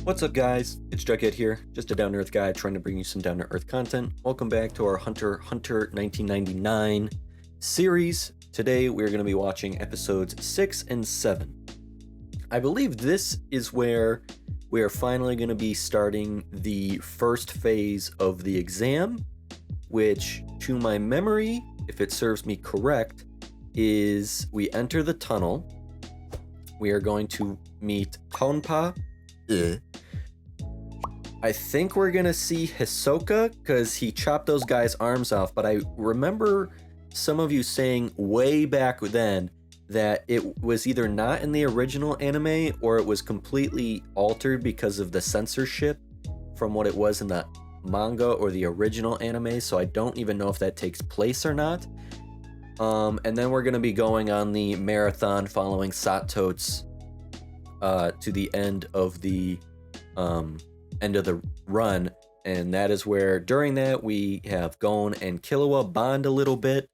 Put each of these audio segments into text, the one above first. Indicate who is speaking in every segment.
Speaker 1: What's up, guys? It's Jughead here, just a down-to-earth guy trying to bring you some down-to-earth content. Welcome back to our Hunter x Hunter 1999 series. Today we're going to be watching episodes 6 and 7. I believe this is where we are finally going to be starting the first phase of the exam, which, to my memory, if it serves me correct, is we enter the tunnel. We are going to meet Konpa. I think we're gonna see Hisoka because he chopped those guys' arms off, but I remember some of you saying way back then that it was either not in the original anime or it was completely altered because of the censorship from what it was in the manga or the original anime, so I don't even know if that takes place or not. And then we're gonna be going on the marathon following Sato's to the end of the run, and that is where during that we have Gon and Killua bond a little bit.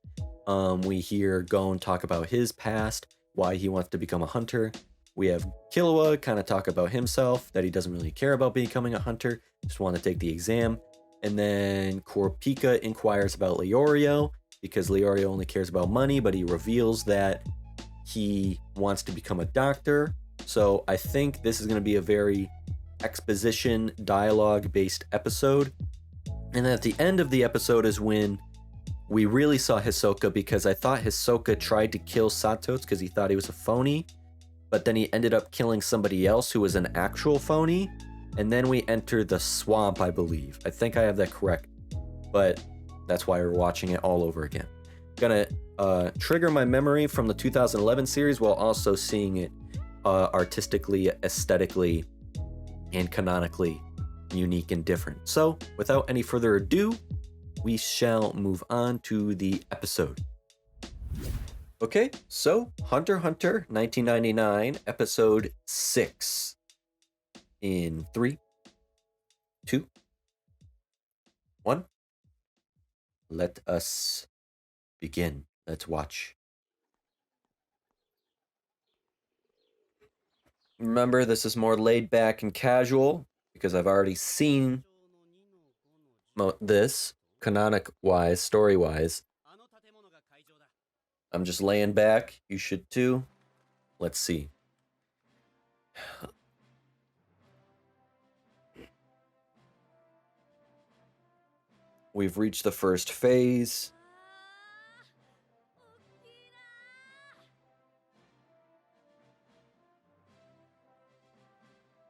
Speaker 1: We hear Gon talk about his past, why he wants to become a hunter. We have Killua kind of talk about himself, that he doesn't really care about becoming a hunter, just want to take the exam. And then Kurapika inquires about Leorio, because Leorio only cares about money, but he reveals that he wants to become a doctor. So I think this is going to be a very exposition dialogue based episode. And at the end of the episode is when we really saw Hisoka, because I thought Hisoka tried to kill Sato's because he thought he was a phony, but then he ended up killing somebody else who was an actual phony. And then we enter the swamp, I believe. I think I have that correct, but that's why we're watching it all over again. Gonna trigger my memory from the 2011 series while also seeing it artistically, aesthetically, and canonically unique and different. So without any further ado, we shall move on to the episode. Okay, so Hunter x Hunter 1999 episode 6 in 3, 2, 1. Let us begin. Let's watch. Remember, this is more laid back and casual because I've already seen this canonic-wise, story-wise. I'm just laying back. You should too. Let's see. We've reached the first phase.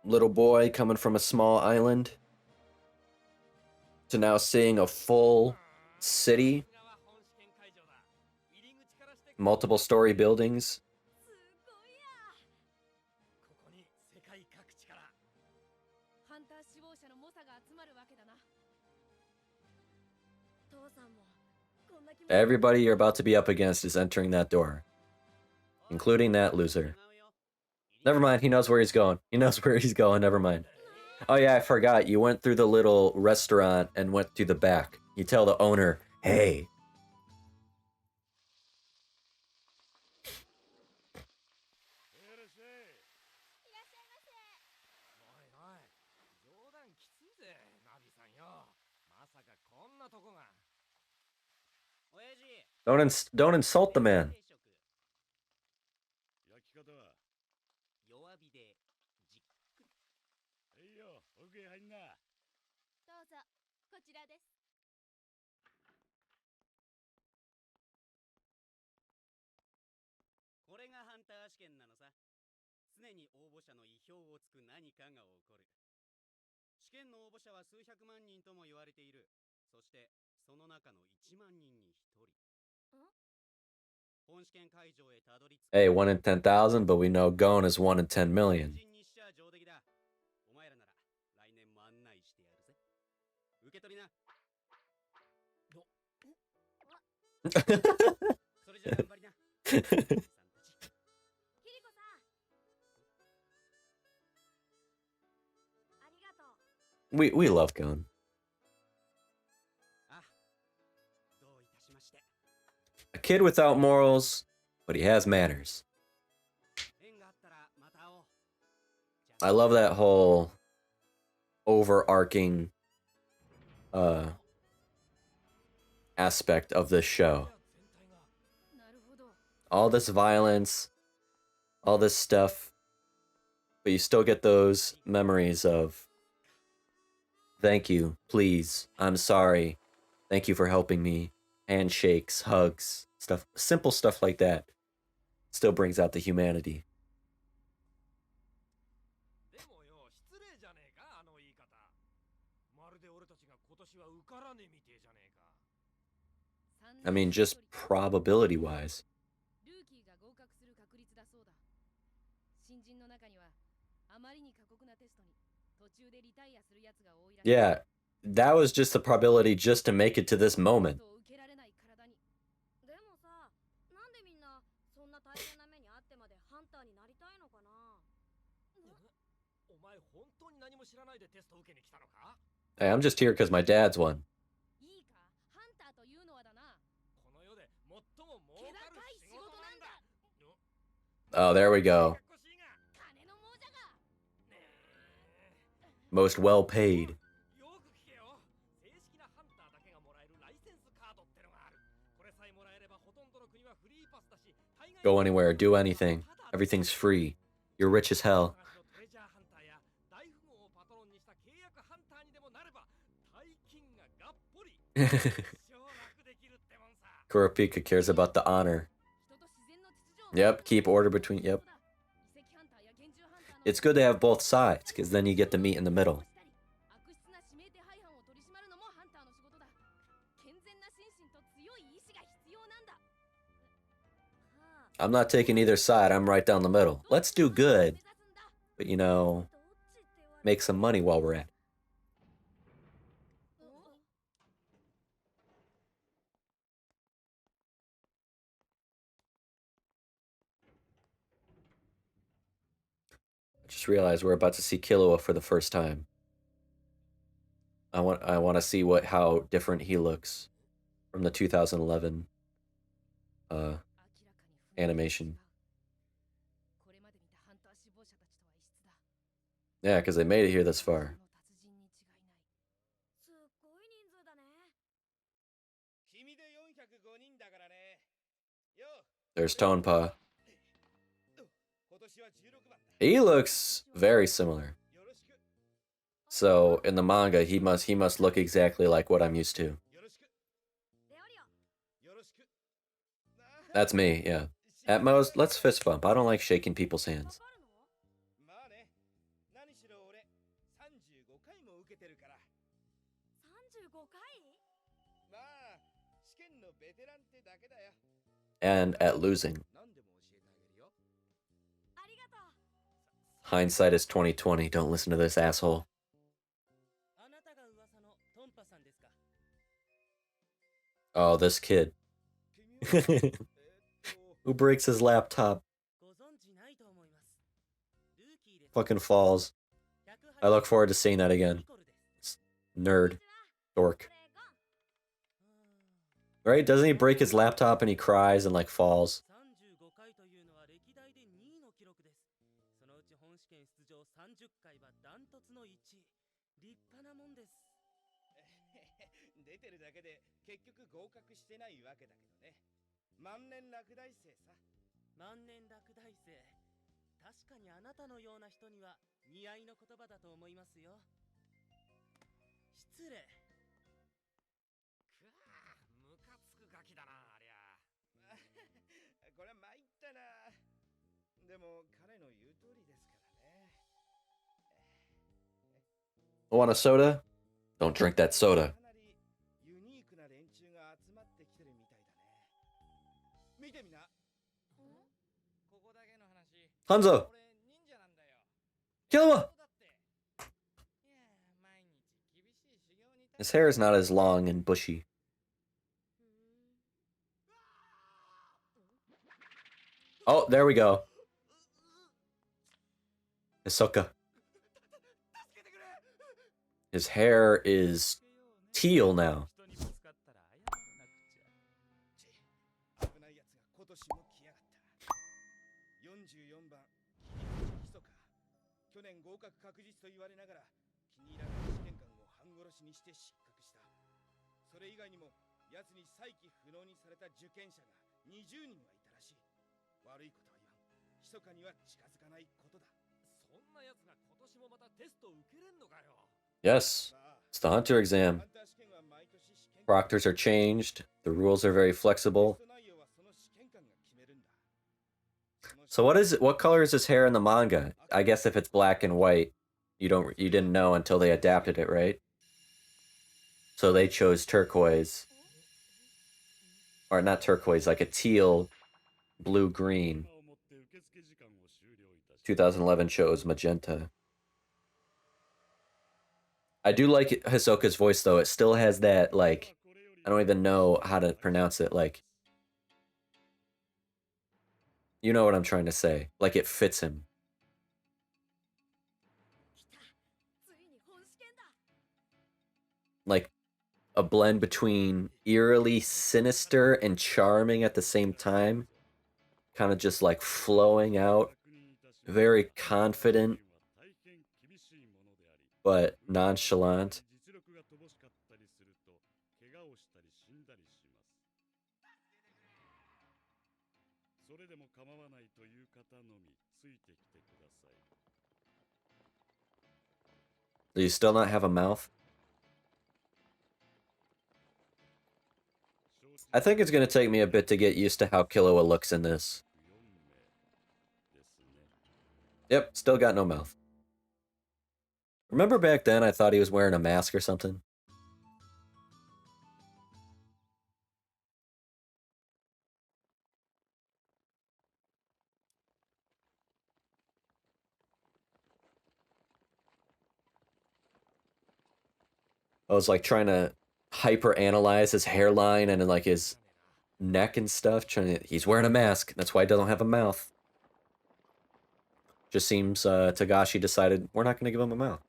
Speaker 1: Little boy coming from a small island to now seeing a full city, multiple story buildings. Everybody you're about to be up against is entering that door, including that loser. Never mind, he knows where he's going. He knows where he's going, never mind. Oh yeah, I forgot. You went through the little restaurant and went to the back. You tell the owner, hey. Don't insult the man. Hey, 1 in 10,000, but we know Gon is 1 in 10 million. We love Gon. A kid without morals, but he has manners. I love that whole overarching aspect of this show. All this violence, all this stuff, but you still get those memories of thank you, please, I'm sorry, thank you for helping me, handshakes, hugs, stuff, simple stuff like that still brings out the humanity. I mean, just probability-wise. Yeah, that was just the probability just to make it to this moment. Hey, I'm just here because my dad's one. Oh, there we go. Most well paid. Go anywhere, do anything. Everything's free. You're rich as hell. Kurapika cares about the honor. Yep, keep order between... Yep. It's good to have both sides, because then you get to meet in the middle. I'm not taking either side, I'm right down the middle. Let's do good, but you know, make some money while we're at it. I just realized we're about to see Killua for the first time. I want to see how different he looks from the 2011 animation. Yeah, because they made it here this far. There's Tonpa. He looks very similar. So in the manga, he must look exactly like what I'm used to. That's me, yeah. At most, let's fist bump. I don't like shaking people's hands. And at losing. Hindsight is 20/20. Don't listen to this asshole. Oh, this kid. Who breaks his laptop? Fucking falls. I look forward to seeing that again. Nerd. Dork. Right? Doesn't he break his laptop and he cries and like falls? Want a soda? Don't drink that soda. Hanzo! Killua! His hair is not as long and bushy. Oh, there we go. Hisoka. His hair is teal now. Yes, it's the hunter exam. Proctors are changed. The rules are very flexible. So what is it? What color is his hair in the manga? I guess if it's black and white, you didn't know until they adapted it, right? So they chose turquoise. Or not turquoise, like a teal, blue, green. 2011 chose magenta. I do like Hisoka's voice, though. It still has that, like, I don't even know how to pronounce it. Like, you know what I'm trying to say. Like, it fits him. Like, a blend between eerily sinister and charming at the same time. Kind of just, like, flowing out. Very confident, but nonchalant. Do you still not have a mouth? I think it's going to take me a bit to get used to how Killua looks in this. Yep, still got no mouth. Remember back then I thought he was wearing a mask or something? I was like trying to hyper analyze his hairline and like his neck and stuff. He's wearing a mask. That's why he doesn't have a mouth. Just seems Togashi decided we're not going to give him a mouth.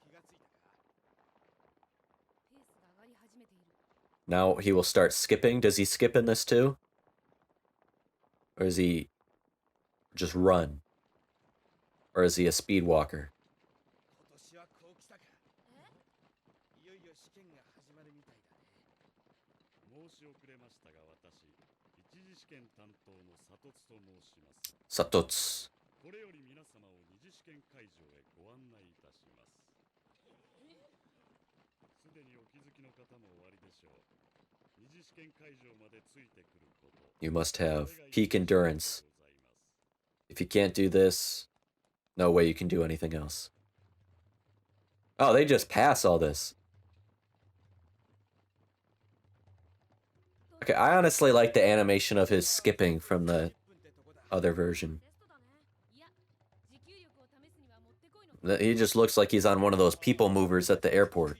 Speaker 1: Now he will start skipping. Does he skip in this too? Or is he just run? Or is he a speed walker? Satotsu. You must have peak endurance. If you can't do this, no way you can do anything else. Oh, they just pass all this. Okay, I honestly like the animation of his skipping from the other version. He just looks like he's on one of those people movers at the airport.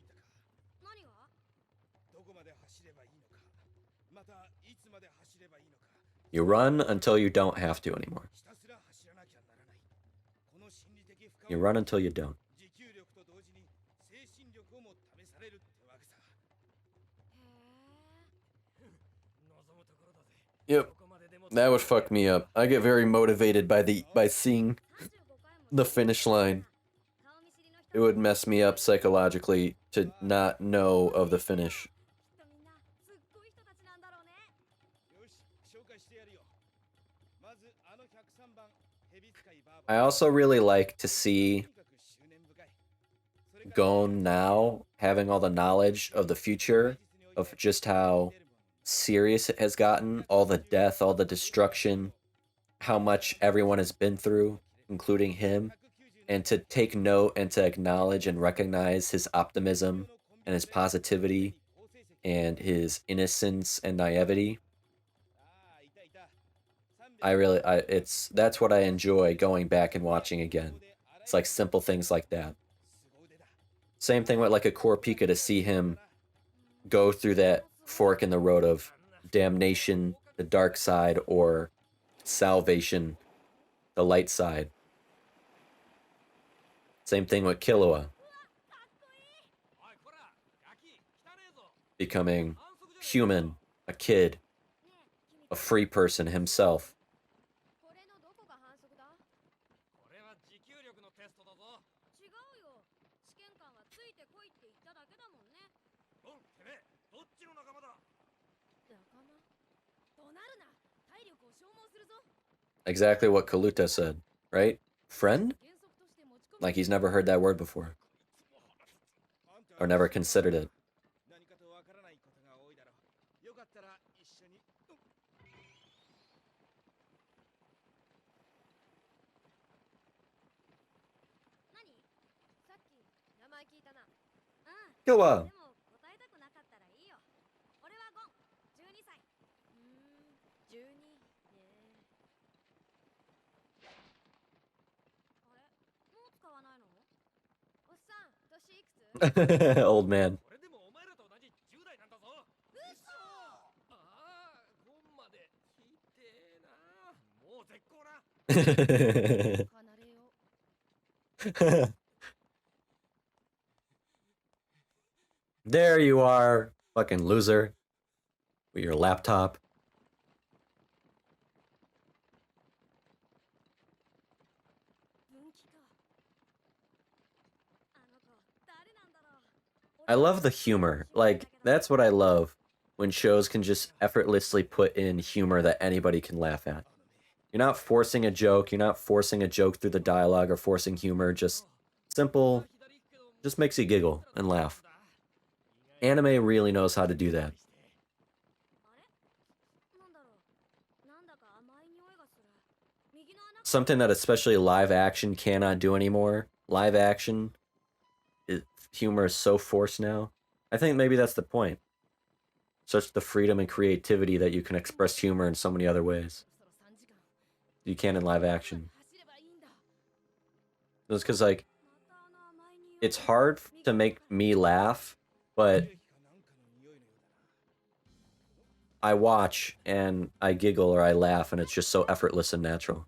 Speaker 1: You run until you don't have to anymore. You run until you don't. Yep. That would fuck me up. I get very motivated by seeing the finish line. It would mess me up psychologically to not know of the finish. I also really like to see Gon now having all the knowledge of the future, of just how serious it has gotten, all the death, all the destruction, how much everyone has been through, including him, and to take note and to acknowledge and recognize his optimism and his positivity and his innocence and naivety. That's what I enjoy going back and watching again. It's like simple things like that. Same thing with like a Kurapika, to see him go through that fork in the road of damnation, the dark side, or salvation, the light side. Same thing with Killua. Becoming human, a kid, a free person himself. Exactly what Kaluta said, right? Friend? Like he's never heard that word before. Or never considered it. Killua! Old man. There you are, fucking loser. With your laptop. I love the humor. Like, that's what I love. When shows can just effortlessly put in humor that anybody can laugh at. You're not forcing a joke. You're not forcing a joke through the dialogue or forcing humor. Just simple. Just makes you giggle and laugh. Anime really knows how to do that. Something that especially live action cannot do anymore. Live action, humor is so forced now. I think maybe that's the point. Such the freedom and creativity that you can express humor in so many other ways. You can in live action. It's because, like, it's hard to make me laugh, but I watch and I giggle or I laugh and it's just so effortless and natural.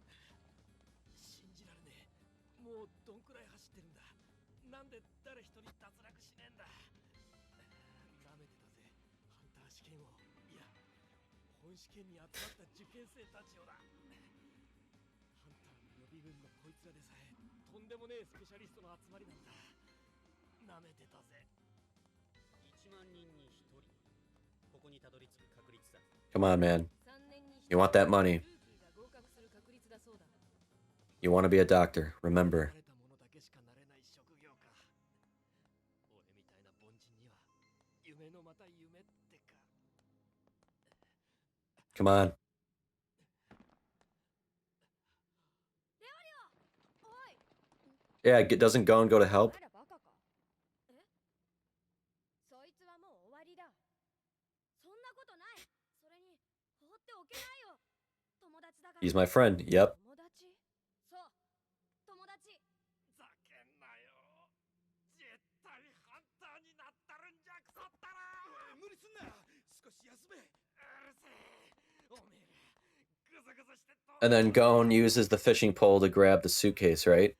Speaker 1: Come on, man. You want that money. You want to be a doctor, remember. Come on. Yeah, doesn't Gon go to help? He's my friend, yep. And then Gon uses the fishing pole to grab the suitcase, right?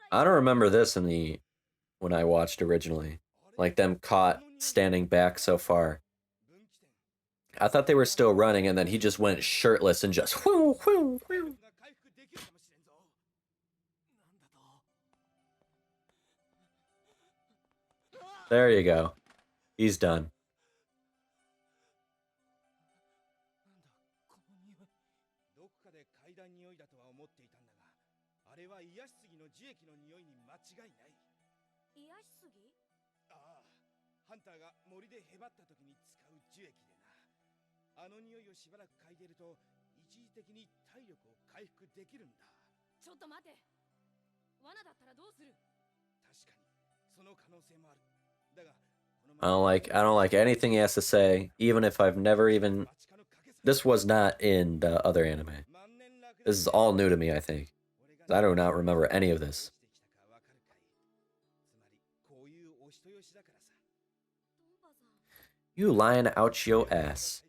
Speaker 1: I don't remember this in the when I watched originally. Like them caught standing back so far. I thought they were still running and then he just went shirtless and just whoo, whoo, whoo. There you go. He's done. I don't like anything he has to say, even if I've never even... This was not in the other anime. This is all new to me, I think. I do not remember any of this. You lying out your ass.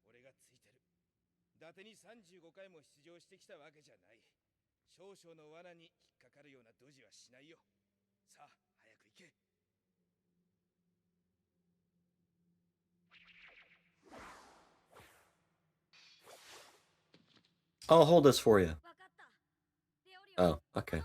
Speaker 2: 俺がついてる。伊達に35回も出場してきたわけじゃない。少々の罠に引っかかるようなドジはしないよ。さあ、早く行け。
Speaker 1: I'll hold this for you. Oh, okay.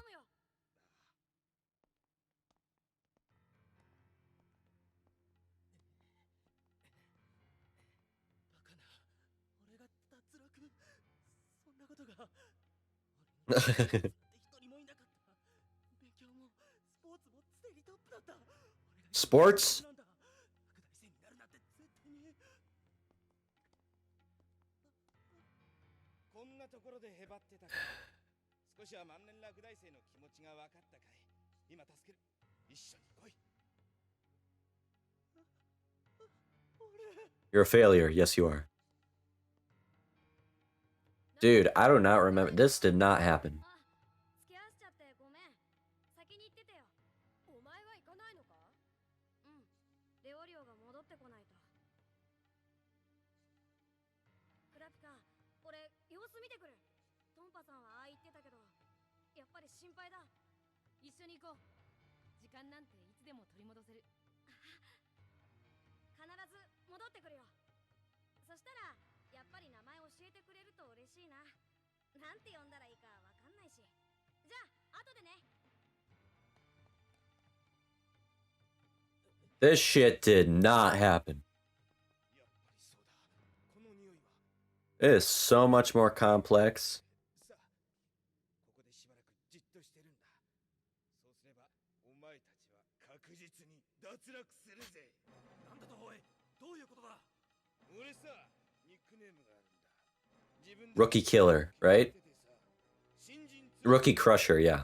Speaker 1: Sports?
Speaker 2: こんなところでへばってたか。少しは万年落第生の気持ちが分かったかい。今助ける。一緒に来い。
Speaker 1: You're a failure. Yes, you are. Dude, I do not remember. This did not happen. This shit did not happen. It is so much more complex. Rookie killer, right? Rookie crusher, yeah.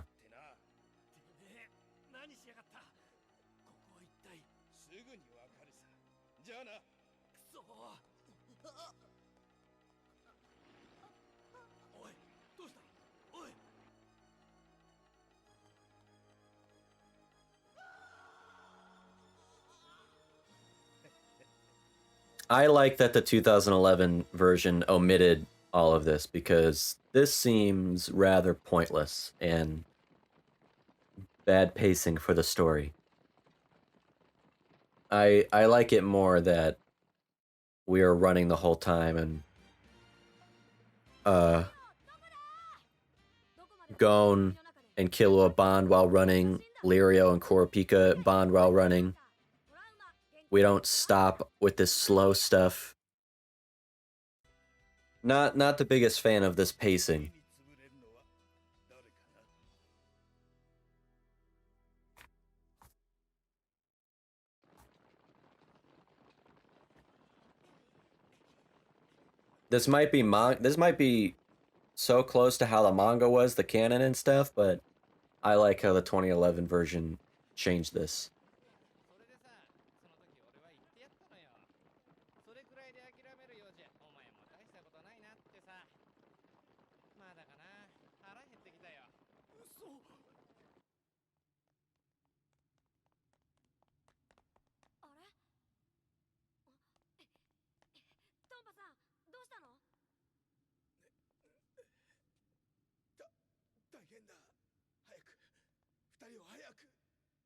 Speaker 1: I like that the 2011 version omitted all of this because this seems rather pointless and bad pacing for the story. I like it more that we are running the whole time and Gon and Killua bond while running, Leorio and Kurapika bond while running. We don't stop with this slow stuff. Not the biggest fan of this pacing. This might be so close to how the manga was, the canon and stuff, but I like how the 2011 version changed this.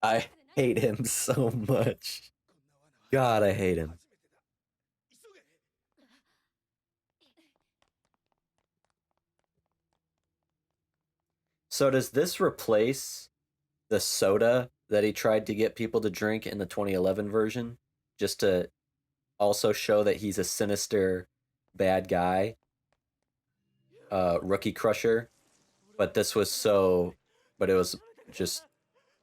Speaker 1: I hate him so much. God, I hate him. So does this replace the soda that he tried to get people to drink in the 2011 version? Just to also show that he's a sinister bad guy? Rookie crusher? But it was just,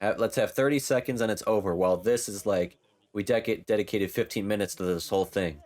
Speaker 1: let's have 30 seconds and it's over, while this is like, we dedicated 15 minutes to this whole thing.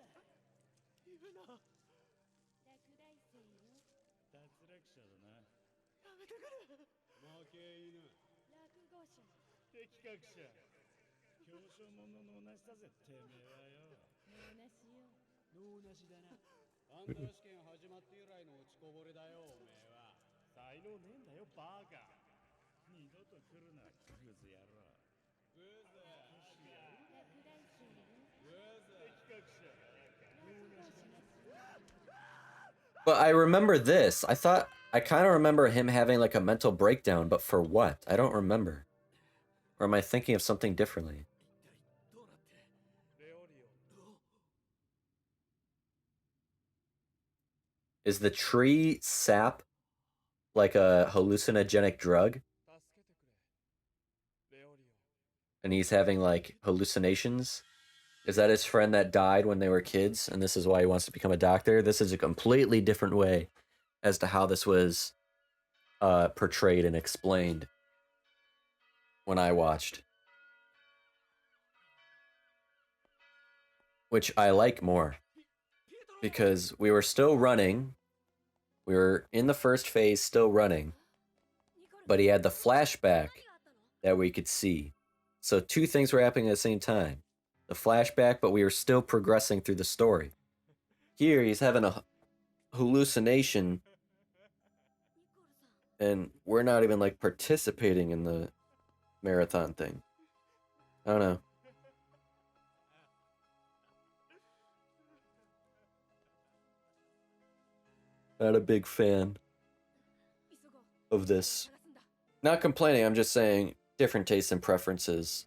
Speaker 1: But I remember this. I kind of remember him having like a mental breakdown, but for what? I don't remember. Or am I thinking of something differently? Is the tree sap like a hallucinogenic drug? And he's having like hallucinations? Is that his friend that died when they were kids and this is why he wants to become a doctor? This is a completely different way as to how this was portrayed and explained when I watched. Which I like more. Because we were still running. We were in the first phase still running. But he had the flashback that we could see. So two things were happening at the same time. The flashback, but we were still progressing through the story. Here, he's having a hallucination, and we're not even, like, participating in the marathon thing. I don't know. Not a big fan of this. Not complaining, I'm just saying different tastes and preferences.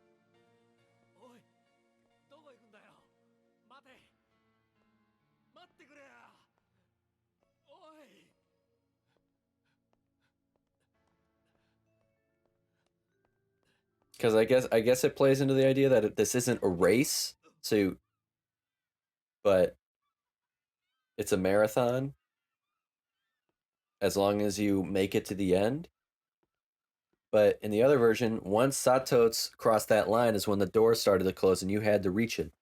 Speaker 1: Because I guess it plays into the idea that this isn't a race, so, but it's a marathon. As long as you make it to the end. But in the other version, once Sato's crossed that line is when the door started to close and you had to reach it.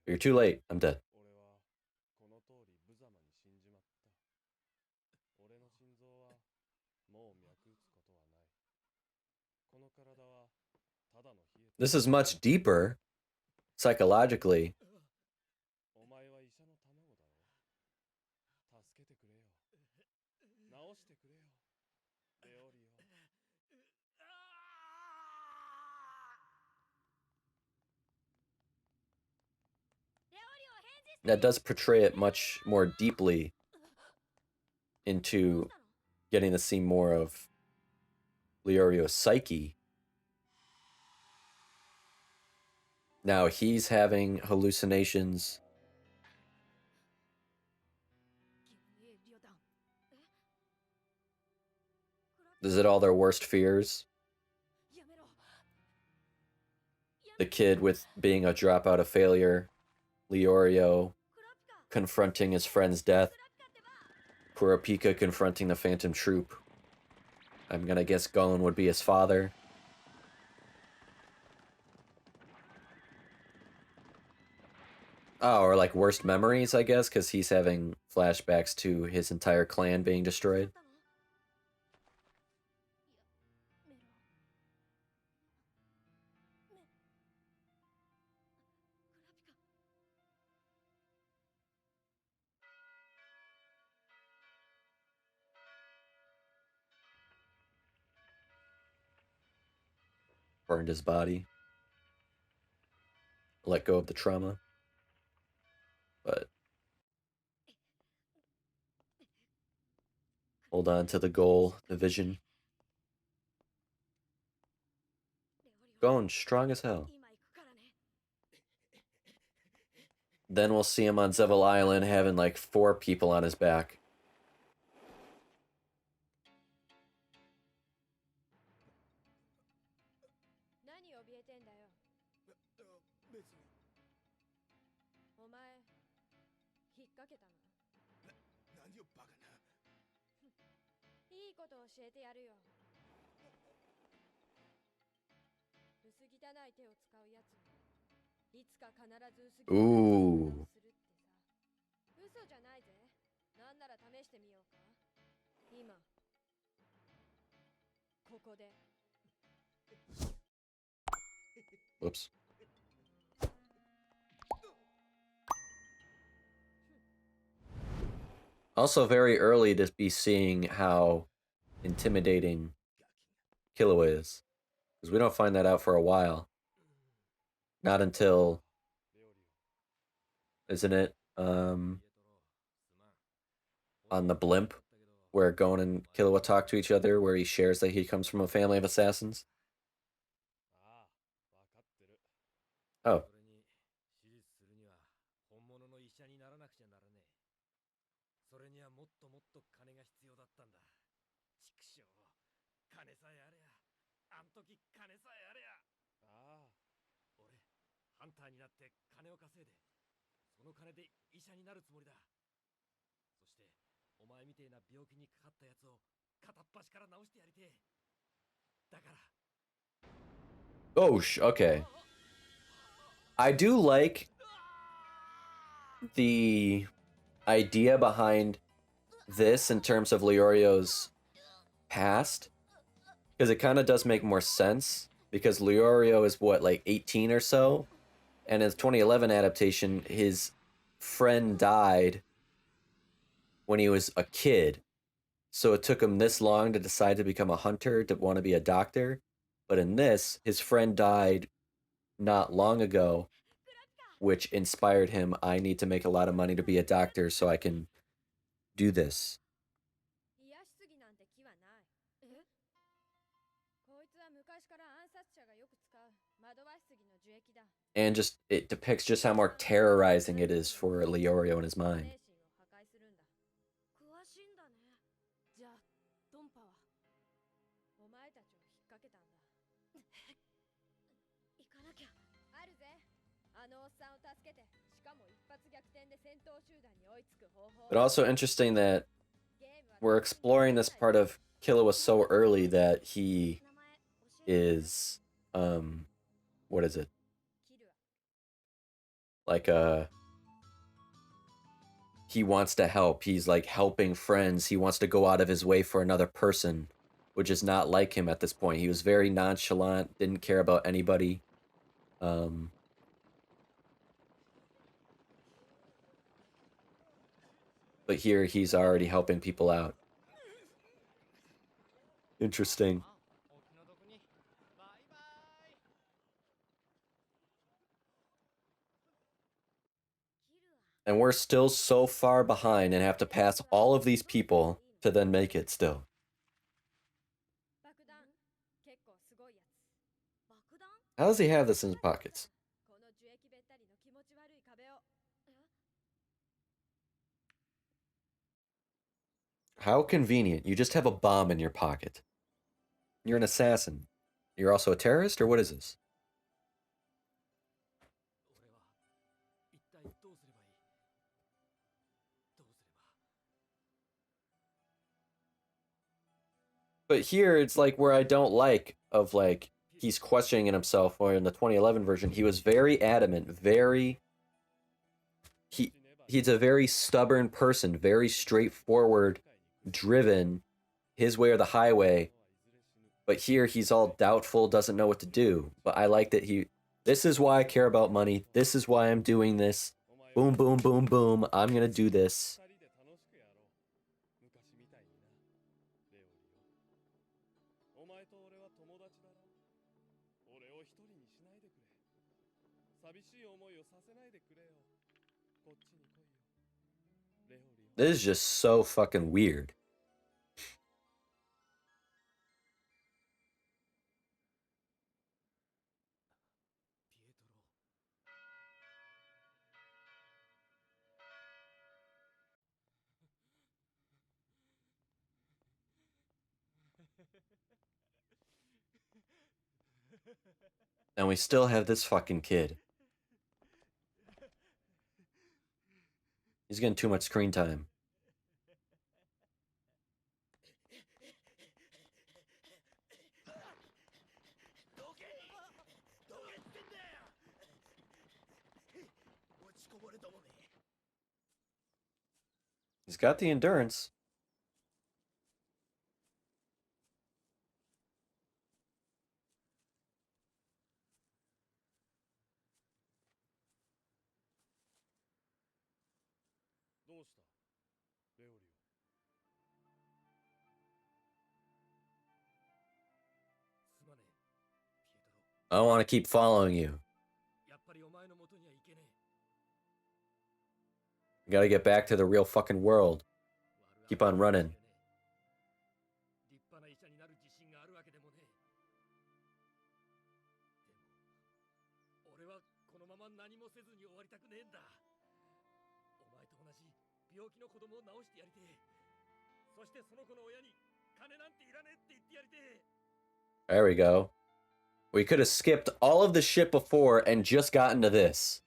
Speaker 1: You're too late. I'm dead. This is much deeper psychologically. That does portray it much more deeply into getting to see more of Leorio's psyche. Now he's having hallucinations. Is it all their worst fears? The kid with being a dropout of failure, Leorio confronting his friend's death, Kurapika confronting the Phantom Troop. I'm gonna guess Gon would be his father. Oh, or like worst memories, I guess, because he's having flashbacks to his entire clan being destroyed. Burned his body. Let go of the trauma. But hold on to the goal, the vision. Gon, strong as hell. Then we'll see him on Zevil Island having like 4 people on his back. Ooh. Whoops. Also very early to be seeing how intimidating Killua is. Because we don't find that out for a while. Not until, isn't it, on the blimp, where Gon and Killua talk to each other, where he shares that he comes from a family of assassins? Oh. Oh, okay. I do like the idea behind this in terms of Leorio's past, because it kind of does make more sense, because Leorio is what, like 18 or so, and in his 2011 adaptation, his friend died when he was a kid, so it took him this long to decide to become a hunter, to want to be a doctor. But in this, his friend died not long ago, which inspired him. I need to make a lot of money to be a doctor so I can do this. And just, it depicts just how more terrorizing it is for Leorio in his mind. But also interesting that we're exploring this part of Killua so early that he is, what is it? Like, he wants to help. He's like helping friends. He wants to go out of his way for another person, which is not like him at this point. He was very nonchalant, didn't care about anybody. But here he's already helping people out. Interesting. And we're still so far behind and have to pass all of these people to then make it still. How does he have this in his pockets? How convenient. You just have a bomb in your pocket. You're an assassin. You're also a terrorist, or what is this? But here it's like where I don't like of like he's questioning himself, or in the 2011 version he was very adamant, very he's a very stubborn person, very straightforward, driven, his way or the highway. But here he's all doubtful, doesn't know what to do. But I like that this is why I care about money. This is why I'm doing this. Boom, boom, boom, boom. I'm gonna do this. This is just so fucking weird. And we still have this fucking kid. He's getting too much screen time. He's got the endurance. I don't want to keep following you.
Speaker 2: やっぱりお前の元には行けね
Speaker 1: I gotta get back to the real fucking world.
Speaker 2: え。
Speaker 1: Keep on running.
Speaker 2: 立派な医者になる自信があるわけでもねえ。でも俺はこのまま何もせずに終わりたくねえんだ。お前と同じ病気の子供を治してやりてえ。そしてその子の親に金なんていらねえって言ってやりてえ。
Speaker 1: There we go. We could have skipped all of the shit before and just gotten to this.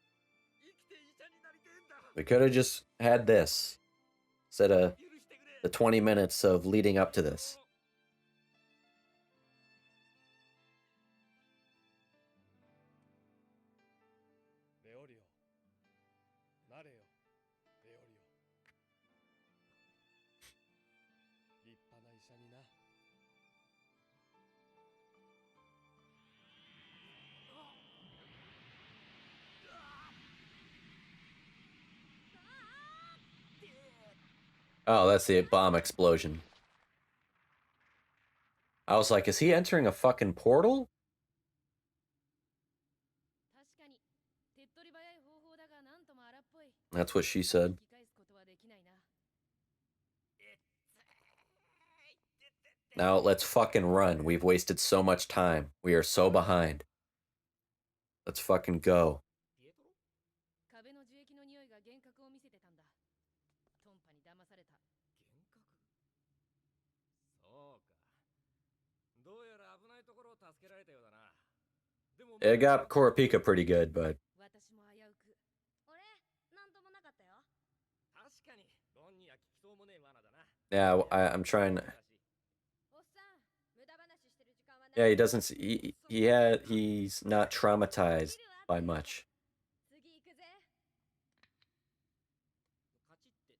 Speaker 2: 生きて医者になりてえんだ。
Speaker 1: We could have just had this instead of
Speaker 2: 許してくれ。
Speaker 1: the 20 minutes of leading up to this.
Speaker 2: レオリオ、なれよ、レオリオ。立派な医者にな。
Speaker 1: Oh, that's the bomb explosion. I was like, is he entering a fucking portal?
Speaker 3: 確かに手っ取り早い方法だがなんとも荒っぽい。
Speaker 1: That's what she said.
Speaker 3: 引き返すことはできないな。
Speaker 1: Now let's fucking run. We've wasted so much time. We are so behind. Let's fucking go.
Speaker 2: ピエトロ？
Speaker 3: 壁の樹液の匂いが幻覚を見せてたんだ。トンパに騙された。
Speaker 2: 幻覚？そうか。どうやら危ないところを助けられたようだな。でも
Speaker 1: It got Kurapika pretty good, but
Speaker 3: 私も危うく。俺、なんともなかったよ。
Speaker 2: 確かにロンには効きそうもねえ罠だな。
Speaker 1: yeah, I'm trying.
Speaker 3: おっさん、無駄話してる時間はない。
Speaker 1: Yeah, he doesn't. He's not traumatized by much
Speaker 3: 次行くぜ。
Speaker 2: 勝ちって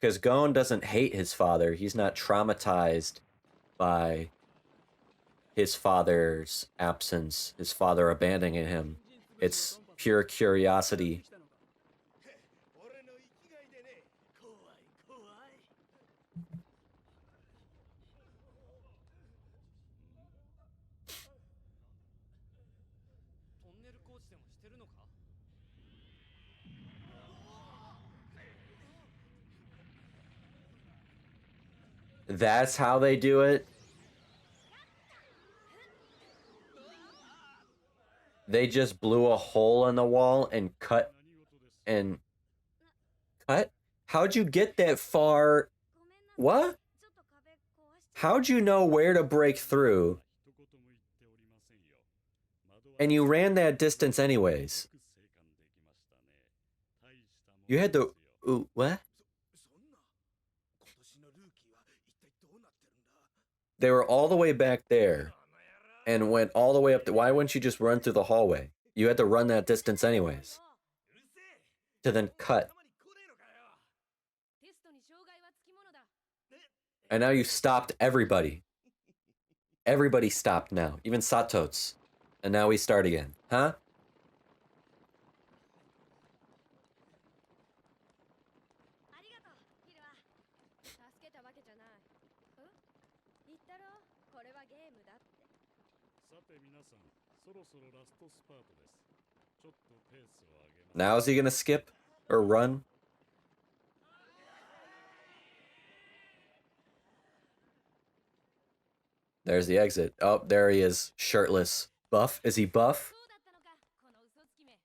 Speaker 1: because Gon doesn't hate his father. He's not traumatized by his father's absence, his father abandoning him. It's pure curiosity.
Speaker 2: 俺の生きがいでね。怖い怖い。トンネル工事でもしてるのか？
Speaker 1: That's how they do it. They just blew a hole in the wall and cut and cut? How'd you get that far?
Speaker 3: ごめんなさい。
Speaker 1: What?
Speaker 3: ちょっと壁壊しちゃっ
Speaker 1: How'd you know where to break through? And you ran that distance anyways. You had to. Ooh, what?
Speaker 2: そんな。今年のルーキーは一体どうなってるんだ？
Speaker 1: They were all the way back there
Speaker 2: あの野郎。
Speaker 1: and went all the way up. Why wouldn't you just run through the hallway? You had to run that distance anyways
Speaker 2: うるせえ。
Speaker 1: to then cut.
Speaker 2: 頭に来ねえのかよ。
Speaker 3: テストに障害はつきものだ。
Speaker 1: And now you stopped everybody. Everybody stopped now, even Satots. And now we start again. Huh?
Speaker 3: ありがとう、ヒルは。助けたわけじゃない。言ったろ、これはゲームだって。
Speaker 4: さて皆さん、そろそろラストスパートです。ちょっとペースを上げます。
Speaker 1: Now is he gonna skip or run? There's the exit. Oh, there he is, shirtless. Buff? Is he buff?
Speaker 3: そうだったのか、この嘘つきめ。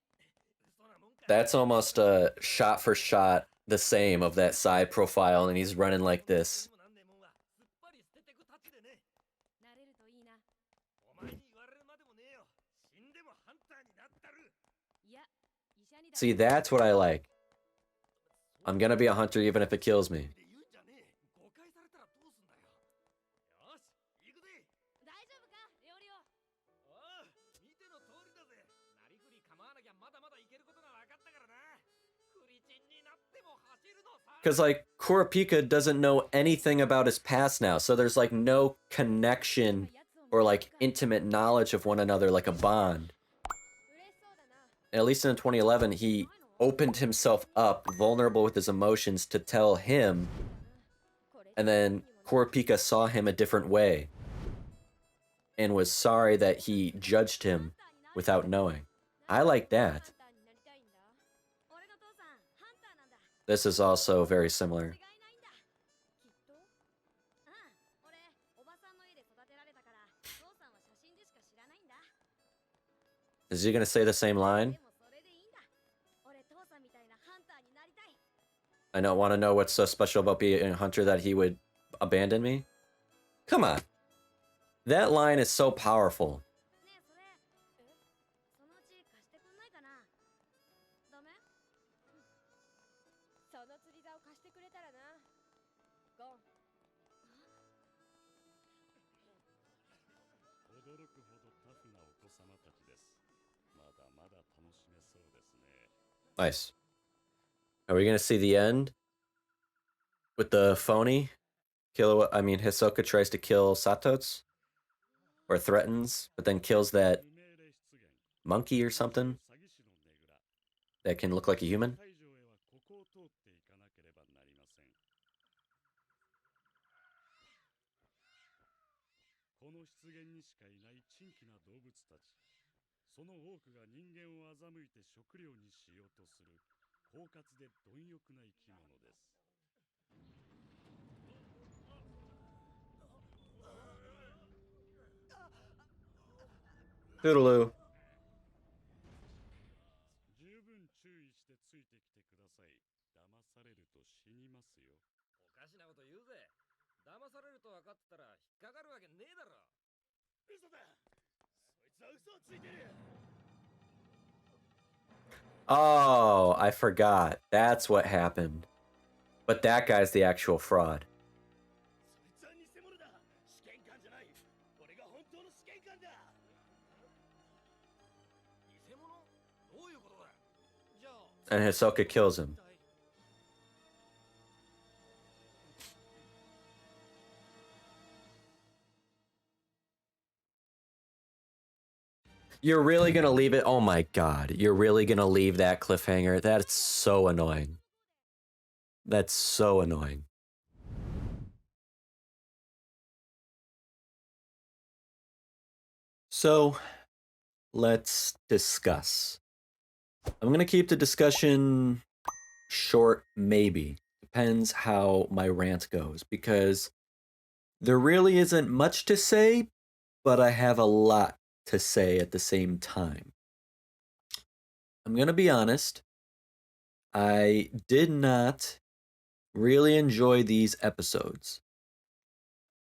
Speaker 2: 嘘なもんか。
Speaker 1: That's almost shot for shot the same of that side profile, and he's running like this.
Speaker 2: でもなんねえもんはすっぱり捨ててくたちでね。
Speaker 3: 慣れるといいな。
Speaker 2: お前に言われるまでもねえよ。死んでもハンターになったる。
Speaker 3: いや、医者にだ。
Speaker 1: See, that's what I like. I'm gonna be a hunter even if it kills me.
Speaker 2: で言うんじゃねえ。誤解されたらどうすんだよ。よし、行くぜ。
Speaker 3: 大丈夫か、レオリオ。
Speaker 2: ああ、見ての通りだぜ。なりふり構わなきゃまだまだいけることが分かったからな。フリチンになっても走るのさ。
Speaker 1: Because, like, Kurapika doesn't know anything about his past now, so there's, like, no connection or, like, intimate knowledge of one another, like a bond.
Speaker 3: 嬉しそうだな。
Speaker 1: At least in 2011, he opened himself up, vulnerable with his emotions, to tell him,
Speaker 3: これ
Speaker 1: and then Kurapika saw him a different way. and was sorry that he judged him without knowing. I like that. This is also very similar. Is he gonna say the same line? I don't want to know what's so special about being a hunter that he would abandon me. Come on. That line is so powerful. Nice. Are we gonna see the end with the phony? Hisoka tries to kill Satots, or threatens, but then kills that monkey or something that can look like a human. Toodaloo.
Speaker 4: 十分注意してついてきてください。騙されると死にますよ。
Speaker 2: おかしなこと言うぜ。騙されると分かってたら引っかかるわけねえだろ。嘘だ。そいつは嘘をついてる。
Speaker 1: Oh, I forgot. That's what happened. But that guy's the actual fraud.
Speaker 2: そいつは偽物だ。試験官じゃない。俺が本当の試験官だ。偽物？どういうことだ。じゃあ。
Speaker 1: And Hisoka kills him. You're really gonna leave it? Oh my god. You're really gonna leave that cliffhanger? That's so annoying. That's so annoying. So, let's discuss. I'm gonna keep the discussion short, maybe. Depends how my rant goes, because there really isn't much to say, but I have a lot to say at the same time. I'm gonna be honest. I did not really enjoy these episodes.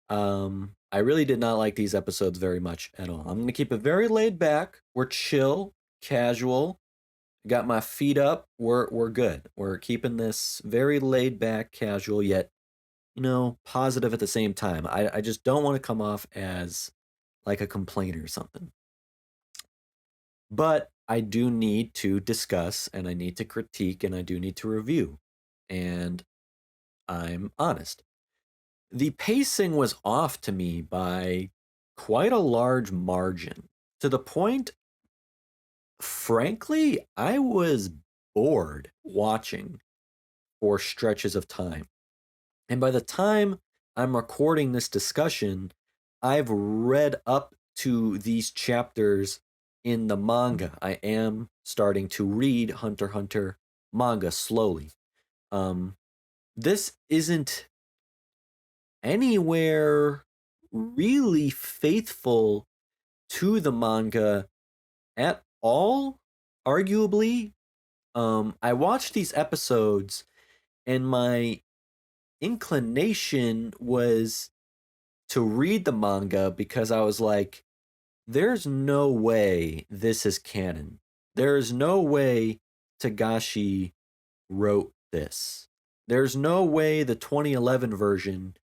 Speaker 1: I really did not like these episodes very much at all. I'm gonna keep it very laid back. We're chill, casual. Got my feet up. We're good. We're keeping this very laid back, casual, yet, positive at the same time. I just don't want to come off as like a complainer or something. But I do need to discuss, and I need to critique, and I do need to review. And I'm honest. The pacing was off to me by quite a large margin, to the point, frankly, I was bored watching for stretches of time. And by the time I'm recording this discussion, I've read up to these chapters in the manga. I am starting to read Hunter x Hunter manga slowly. This isn't anywhere really faithful to the manga at all, arguably. I watched these episodes and my inclination was to read the manga because I was like, there's no way this is canon. There's no way Tagashi wrote this. There's no way the 2011 version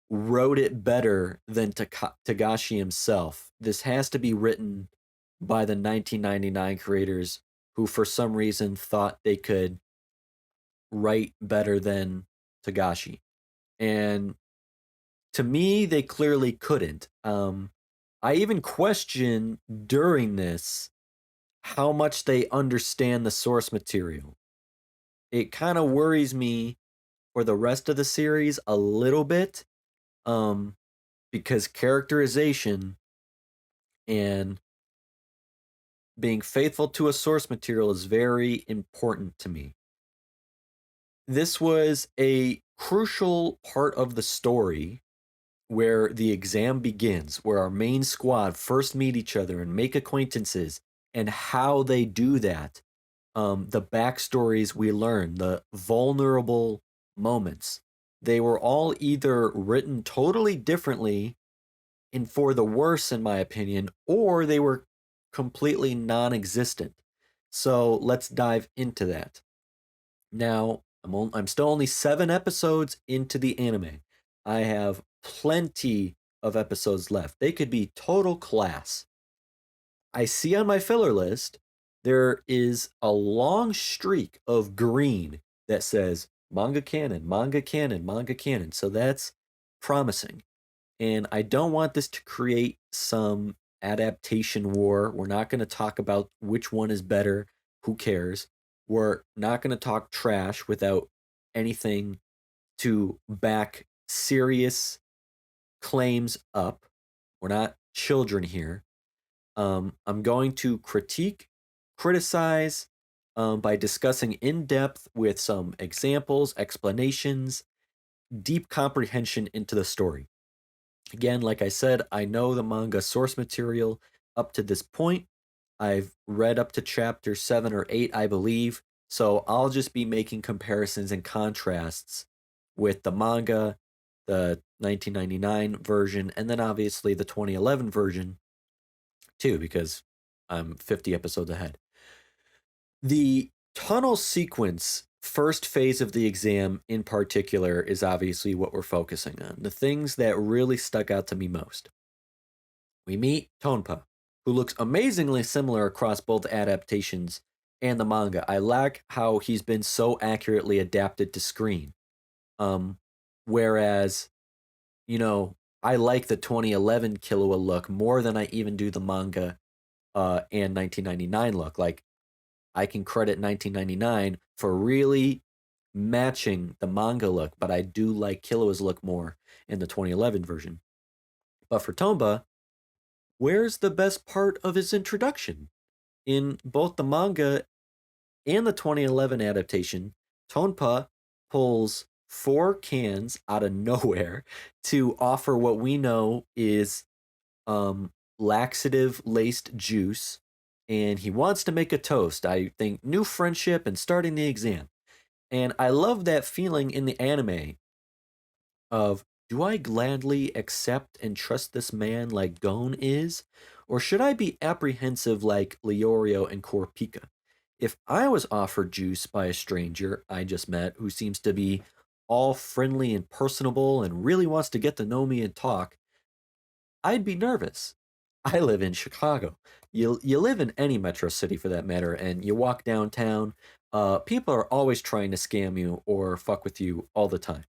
Speaker 1: wrote it better than Tagashi himself. This has to be written by the 1999 creators who for some reason thought they could write better than Tagashi. And to me, they clearly couldn't. I even question during this how much they understand the source material. It kind of worries me for the rest of the series a little bit. because characterization and being faithful to a source material is very important to me. This was a crucial part of the story where the exam begins, where our main squad first meet each other and make acquaintances, and how they do that. The backstories we learn, the vulnerable moments, they were all either written totally differently and for the worse, in my opinion, or they were completely non existent. So let's dive into that. Now, I'm still only 7 episodes into the anime. I have plenty of episodes left. They could be total class. I see on my filler list there is a long streak of green that says manga canon, manga canon, manga canon. So that's promising. And I don't want this to create some adaptation war. We're not going to talk about which one is better. Who cares? We're not going to talk trash without anything to back serious claims up. We're not children here. I'm going to criticize by discussing in depth with some examples, explanations, deep comprehension into the story. Again, like I said, I know the manga source material up to this point. I've read up to chapter 7 or 8, I believe. So I'll just be making comparisons and contrasts with the manga, the 1999 version, and then obviously the 2011 version too, because I'm 50 episodes ahead. The tunnel sequence, first phase of the exam in particular, is obviously what we're focusing on. The things that really stuck out to me most. We meet Tonpa, who looks amazingly similar across both adaptations and the manga. I like how he's been so accurately adapted to screen. Whereas, you know, I like the 2011 Killua look more than I even do the manga and 1999 look. Like, I can credit 1999 for really matching the manga look, but I do like Killua's look more in the 2011 version. But for Tomba, where's the best part of his introduction? In both the manga and the 2011 adaptation, Tonpa pulls 4 cans out of nowhere to offer what we know is laxative laced juice, and he wants to make a toast. I think new friendship and starting the exam. And I love that feeling in the anime of, do I gladly accept and trust this man like Gon is? Or should I be apprehensive like Leorio and Korpika? If I was offered juice by a stranger I just met who seems to be all friendly and personable and really wants to get to know me and talk, I'd be nervous. I live in Chicago. You live in any metro city for that matter, and you walk downtown, people are always trying to scam you or fuck with you all the time.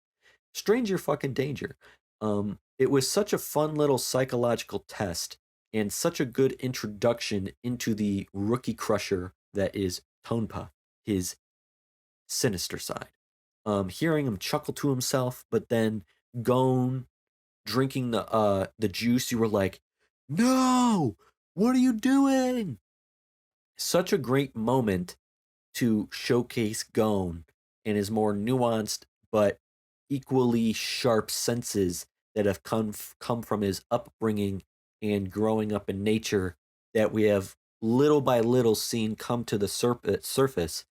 Speaker 1: Stranger fucking danger. It was such a fun little psychological test and such a good introduction into the rookie crusher that is Tonpa, his sinister side. Hearing him chuckle to himself, but then Gon drinking the juice, you were like, "No! What are you doing?" Such a great moment to showcase Gon and his more nuanced but equally sharp senses that have come from his upbringing and growing up in nature that we have little by little seen come to the surface,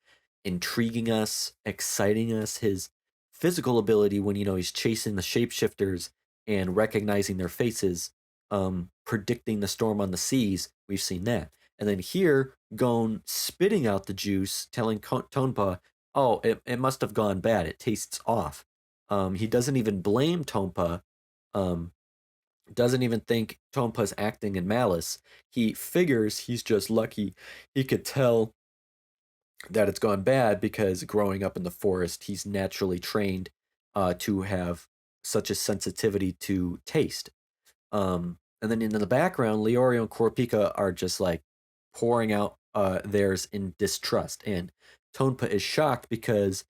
Speaker 1: intriguing us, exciting us. His physical ability when he's chasing the shapeshifters and recognizing their faces, predicting the storm on the seas. We've seen that. And then here, Gon spitting out the juice, telling Tonpa, "Oh, it must have gone bad. It tastes off." He doesn't even blame Tonpa. Um, doesn't even think Tonpa's acting in malice. He figures he's just lucky he could tell that it's gone bad because growing up in the forest, he's naturally trained to have such a sensitivity to taste. And then in the background, Leorio and Korpika are just like pouring out theirs in distrust. And Tonpa is shocked because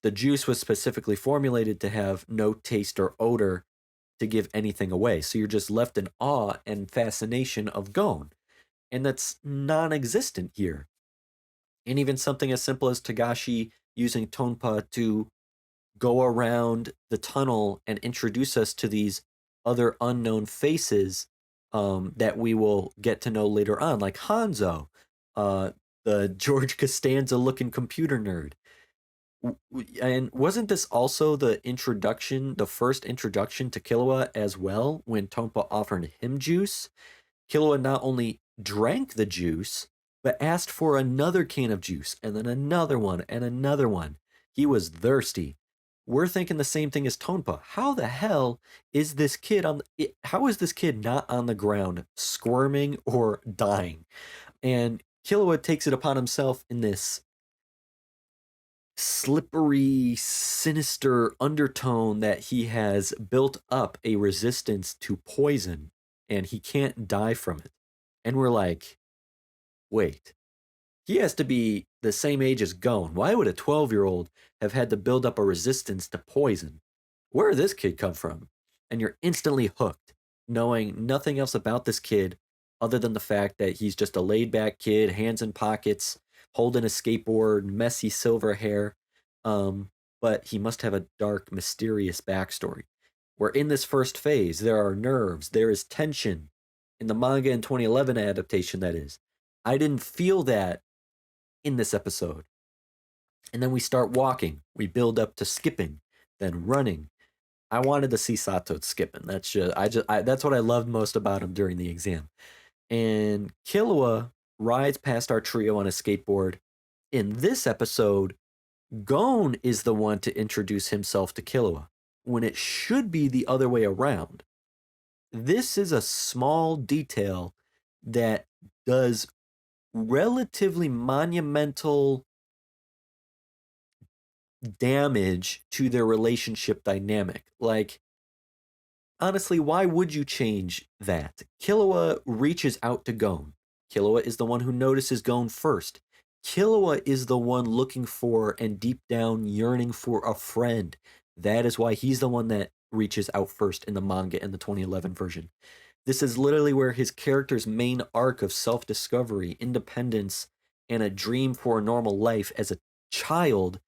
Speaker 1: the juice was specifically formulated to have no taste or odor to give anything away. So you're just left in awe and fascination of Gon. And that's non existent here. And even something as simple as Tagashi using Tonpa to go around the tunnel and introduce us to these other unknown faces that we will get to know later on, like Hanzo, the George Costanza looking computer nerd. And wasn't this also the introduction, the first introduction to Killua as well, when Tonpa offered him juice? Killua not only drank the juice, but asked for another can of juice, and then another one, and another one. He was thirsty. We're thinking the same thing as Tonpa. How the hell is this kid how is this kid not on the ground squirming or dying? And Killua takes it upon himself in this slippery, sinister undertone that he has built up a resistance to poison and he can't die from it. And we're like, wait, he has to be the same age as Gon. Why would a 12-year-old have had to build up a resistance to poison? Where did this kid come from? And you're instantly hooked, knowing nothing else about this kid other than the fact that he's just a laid-back kid, hands in pockets, holding a skateboard, messy silver hair. But he must have a dark, mysterious backstory. Where in this first phase, there are nerves, there is tension. In the manga in 2011 adaptation, that is. I didn't feel that in this episode. And then we start walking. We build up to skipping, then running. I wanted to see Sato skipping. That's that's what I loved most about him during the exam. And Killua rides past our trio on a skateboard. In this episode, Gon is the one to introduce himself to Killua, when it should be the other way around. This is a small detail that does relatively monumental damage to their relationship dynamic. Like, honestly, why would you change that? Killua reaches out to Gon. Killua is the one who notices Gon first. Killua is the one looking for and deep down yearning for a friend. That is why he's the one that reaches out first in the manga in the 2011 version. This is literally where his character's main arc of self-discovery, independence, and a dream for a normal life as a child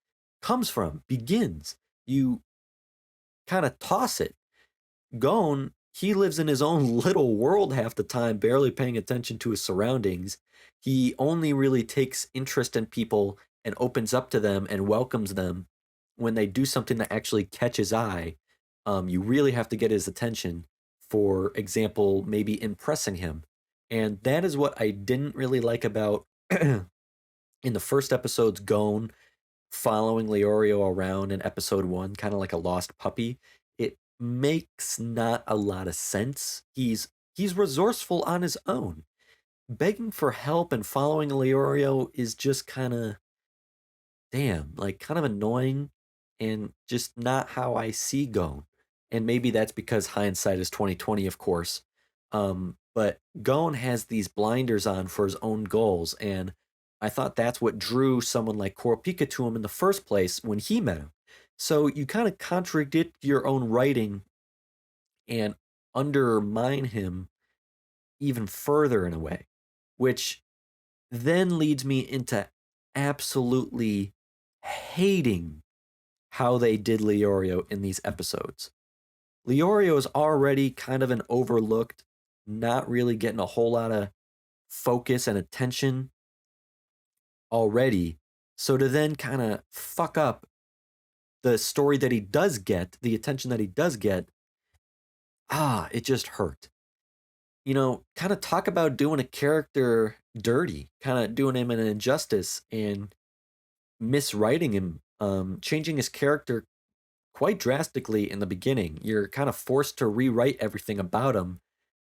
Speaker 1: comes from, begins. You kind of toss it. Gon, he lives in his own little world half the time, barely paying attention to his surroundings. He only really takes interest in people and opens up to them and welcomes them when they do something that actually catches his eye. You really have to get his attention. For example, maybe impressing him. And that is what I didn't really like about in the first episode's Gon following Leorio around in episode 1, kind of like a lost puppy. It makes not a lot of sense. He's resourceful on his own. Begging for help and following Leorio is just kind of kind of annoying and just not how I see Gon. And maybe that's because hindsight is 2020, of course. But Gon has these blinders on for his own goals, and I thought that's what drew someone like Kurapika to him in the first place when he met him. So you kind of contradict your own writing and undermine him even further in a way, which then leads me into absolutely hating how they did Leorio in these episodes. Leorio is already kind of an overlooked, not really getting a whole lot of focus and attention already. So to then kind of fuck up the story that he does get, the attention that he does get, it just hurt. You know, kind of talk about doing a character dirty, kind of doing him an injustice and miswriting him, changing his character quite drastically in the beginning. You're kind of forced to rewrite everything about him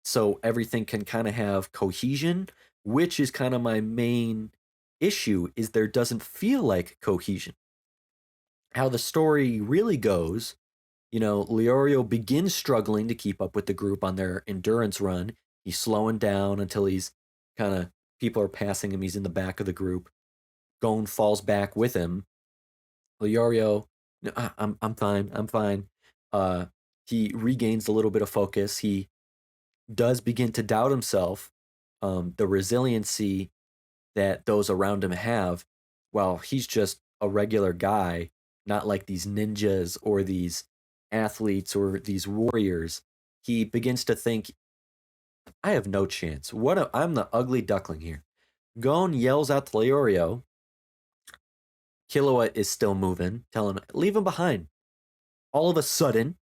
Speaker 1: so everything can kind of have cohesion, which is kind of my main issue, is there doesn't feel like cohesion. How the story really goes, you know, Leorio begins struggling to keep up with the group on their endurance run. He's slowing down until he's kind of, people are passing him, he's in the back of the group. Gon falls back with him. Leorio, I'm fine. he regains a little bit of focus. He does begin to doubt himself, the resiliency that those around him have. Well, he's just a regular guy, not like these ninjas or these athletes or these warriors. He begins to think, I have no chance. I'm the ugly duckling here. Gon yells out to Leorio. Killua is still moving, telling him, leave him behind. All of a sudden,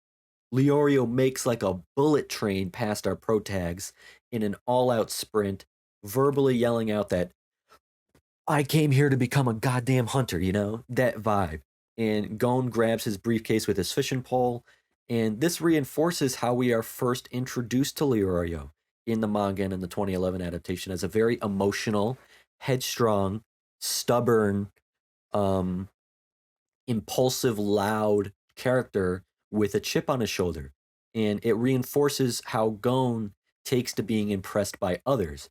Speaker 1: Leorio makes like a bullet train past our protags in an all-out sprint, verbally yelling out that I came here to become a goddamn hunter, you know? That vibe. And Gon grabs his briefcase with his fishing pole, and this reinforces how we are first introduced to Leorio in the manga and in the 2011 adaptation as a very emotional, headstrong, stubborn, impulsive, loud character with a chip on his shoulder. And it reinforces how Gon takes to being impressed by others.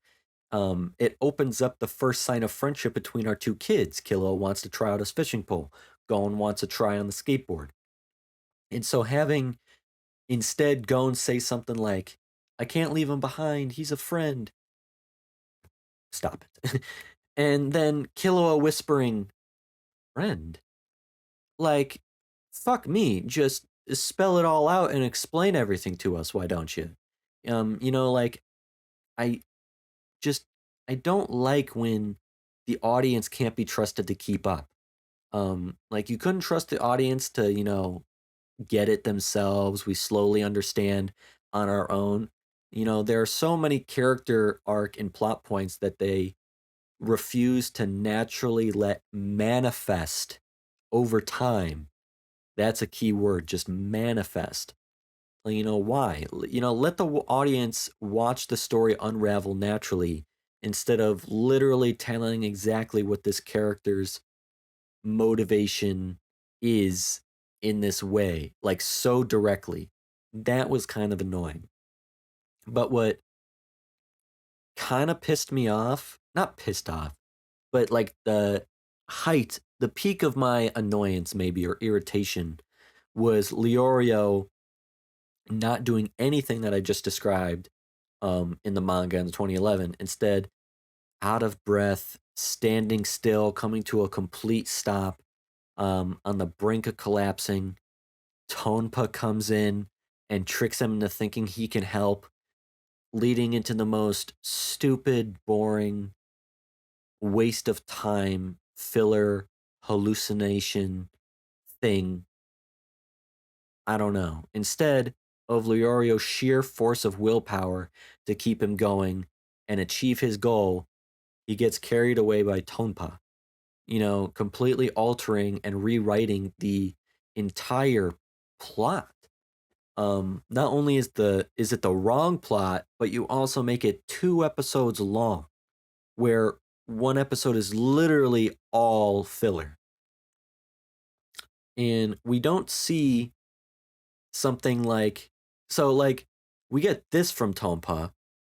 Speaker 1: It opens up the first sign of friendship between our two kids. Killua wants to try out his fishing pole. Gon wants to try on the skateboard. And so having instead Gon say something like, I can't leave him behind, he's a friend. Stop it. And then Killua whispering, friend? Like, fuck me, just spell it all out and explain everything to us, why don't you? You know, like, I don't like when the audience can't be trusted to keep up. Like, you couldn't trust the audience to, you know, get it themselves. We slowly understand on our own. You know, there are so many character arc and plot points that they refuse to naturally let manifest over time. That's a key word, just manifest. You know, why? You know, let the audience watch the story unravel naturally instead of literally telling exactly what this character's motivation is in this way, like so directly. That was kind of annoying. But what kind of pissed me off, not pissed off, but like the peak of my annoyance maybe or irritation was Leorio not doing anything that I just described in the manga in 2011. Instead, out of breath, standing still, coming to a complete stop, on the brink of collapsing. Tonpa comes in and tricks him into thinking he can help, leading into the most stupid, boring, waste of time, filler, hallucination thing. I don't know. Instead of Leorio's sheer force of willpower to keep him going and achieve his goal, he gets carried away by Tonpa, you know, completely altering and rewriting the entire plot. Not only is it the wrong plot, but you also make it 2 episodes long, where one episode is literally all filler. And we don't see something like, so like we get this from Tonpa,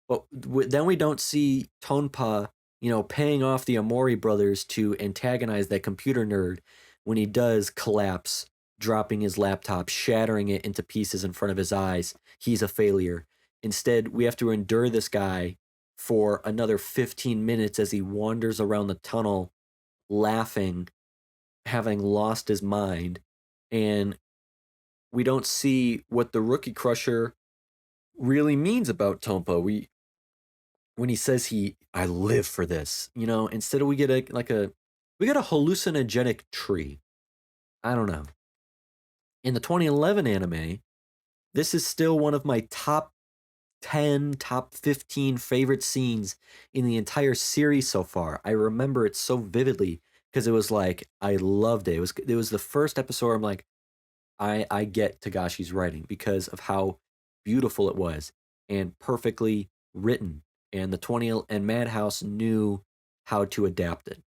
Speaker 1: but then we don't see Tonpa, you know, paying off the Amori brothers to antagonize that computer nerd when he does collapse, dropping his laptop, shattering it into pieces in front of his eyes. He's a failure. Instead, we have to endure this guy for another 15 minutes as he wanders around the tunnel laughing, having lost his mind. And we don't see what the Rookie Crusher really means about Tonpa. When he says I live for this, you know, instead we get a hallucinogenic tree. I don't know. In the 2011 anime, this is still one of my top 10, top 15 favorite scenes in the entire series so far. I remember it so vividly because it was like I loved it. It was the first episode where I'm like, I get Tagashi's writing because of how beautiful it was and perfectly written. And Madhouse knew how to adapt it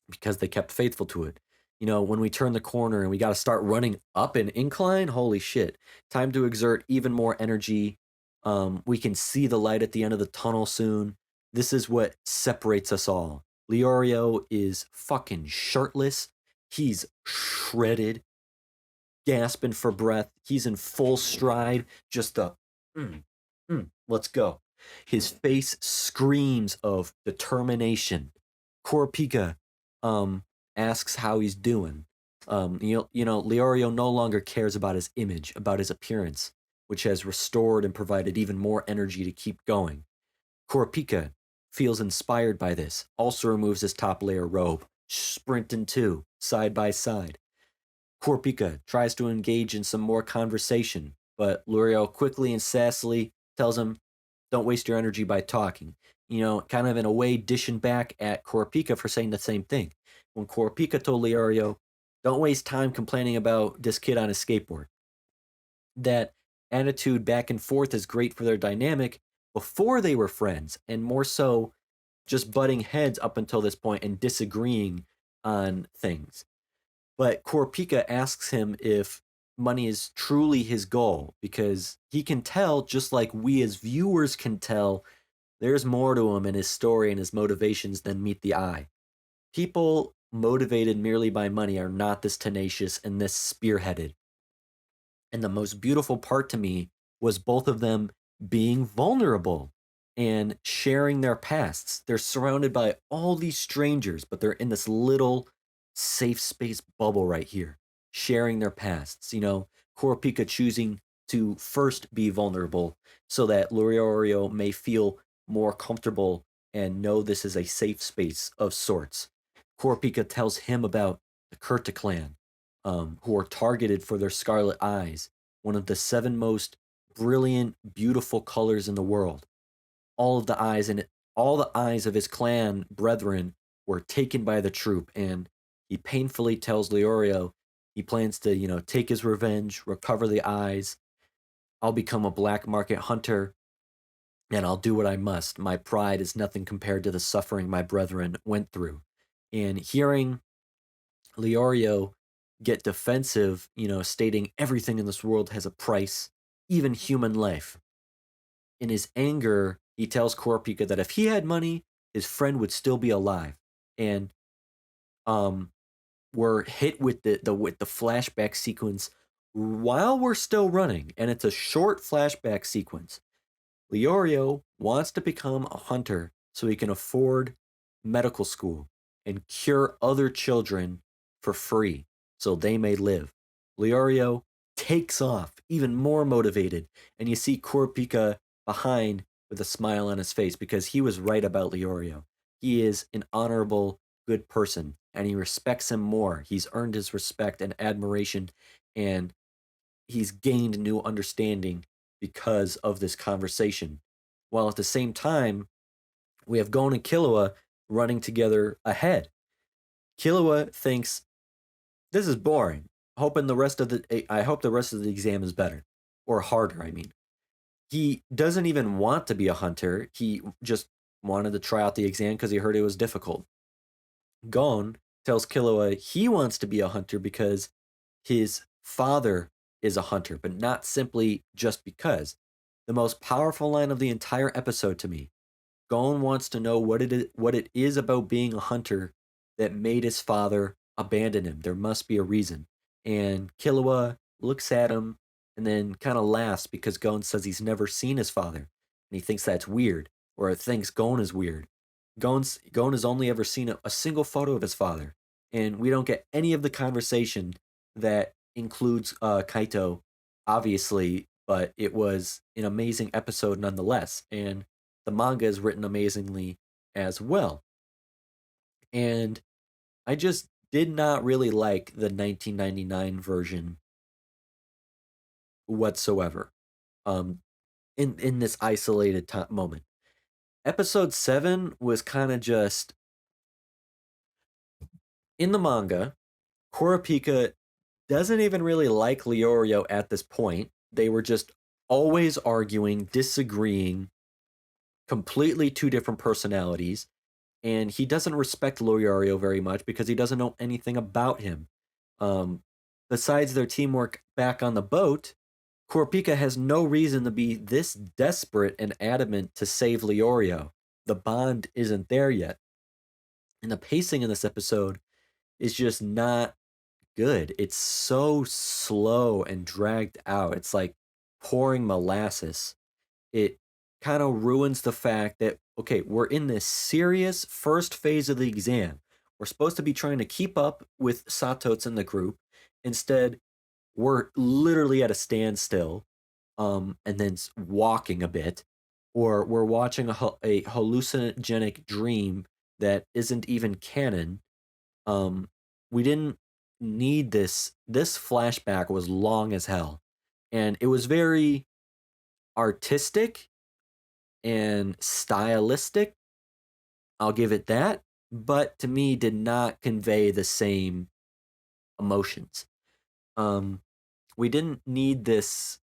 Speaker 1: because they kept faithful to it. You know, when we turn the corner and we got to start running up an incline, holy shit. Time to exert even more energy. We can see the light at the end of the tunnel soon. This is what separates us all. Leorio is fucking shirtless. He's shredded. gasping for breath. He's in full stride, just a, let's go. His face screams of determination. Kurapika asks how he's doing. Leorio no longer cares about his image, about his appearance, which has restored and provided even more energy to keep going. Kurapika feels inspired by this, also removes his top layer robe, sprinting too, side by side. Kurapika tries to engage in some more conversation, but Leorio quickly and sassily tells him, don't waste your energy by talking. Kind of in a way dishing back at Kurapika for saying the same thing. When Kurapika told Leorio, don't waste time complaining about this kid on his skateboard. That attitude back and forth is great for their dynamic before they were friends, and more so just butting heads up until this point and disagreeing on things. But Kurapika asks him if money is truly his goal, because he can tell, just like we as viewers can tell, there's more to him in his story and his motivations than meet the eye. People motivated merely by money are not this tenacious and this spearheaded. And the most beautiful part to me was both of them being vulnerable and sharing their pasts. They're surrounded by all these strangers, but they're in this little safe space bubble right here, sharing their pasts. Kurapika choosing to first be vulnerable so that Leorio may feel more comfortable and know this is a safe space of sorts. Kurapika tells him about the Kurta clan, who are targeted for their scarlet eyes, one of the 7 most brilliant, beautiful colors in the world. All the eyes of his clan brethren were taken by the troop, and he painfully tells Leorio he plans to, take his revenge, recover the eyes. I'll become a black market hunter, and I'll do what I must. My pride is nothing compared to the suffering my brethren went through. And hearing Leorio get defensive, stating everything in this world has a price, even human life. In his anger, he tells Kurapika that if he had money, his friend would still be alive. And we're hit with the flashback sequence while we're still running, and it's a short flashback sequence. Leorio wants to become a hunter so he can afford medical school and cure other children for free so they may live. Leorio takes off, even more motivated, and you see Kurapika behind with a smile on his face because he was right about Leorio. He is an honorable, good person, and he respects him more. He's earned his respect and admiration, and he's gained new understanding because of this conversation. While at the same time, we have Gon and Killua running together ahead. Killua thinks this is boring. I hope the rest of the exam is better or harder, I mean. He doesn't even want to be a hunter. He just wanted to try out the exam because he heard it was difficult. Gon tells Killua he wants to be a hunter because his father is a hunter, but not simply just because. The most powerful line of the entire episode to me. Gon wants to know what it is about being a hunter that made his father abandon him. There must be a reason. And Killua looks at him and then kind of laughs because Gon says he's never seen his father. And he thinks that's weird, or thinks Gon is weird. Gon has only ever seen a single photo of his father. And we don't get any of the conversation that includes Kaito, obviously, but it was an amazing episode nonetheless. And the manga is written amazingly as well. And I just did not really like the 1999 version whatsoever in this isolated moment. Episode 7 was kind of just in the manga. Kurapika doesn't even really like Leorio at this point. They were just always arguing, disagreeing, completely 2 different personalities. And he doesn't respect Leorio very much because he doesn't know anything about him. Besides their teamwork back on the boat, Kurapika has no reason to be this desperate and adamant to save Leorio. The bond isn't there yet. And the pacing in this episode is just not good. It's so slow and dragged out. It's like pouring molasses. It kind of ruins the fact that, okay, we're in this serious first phase of the exam. We're supposed to be trying to keep up with Sato's in the group. Instead, we're literally at a standstill, and then walking a bit, or we're watching a hallucinogenic dream that isn't even canon. We didn't need this. This flashback was long as hell, and it was very artistic and stylistic. I'll give it that, but to me, did not convey the same emotions. Um, we didn't need this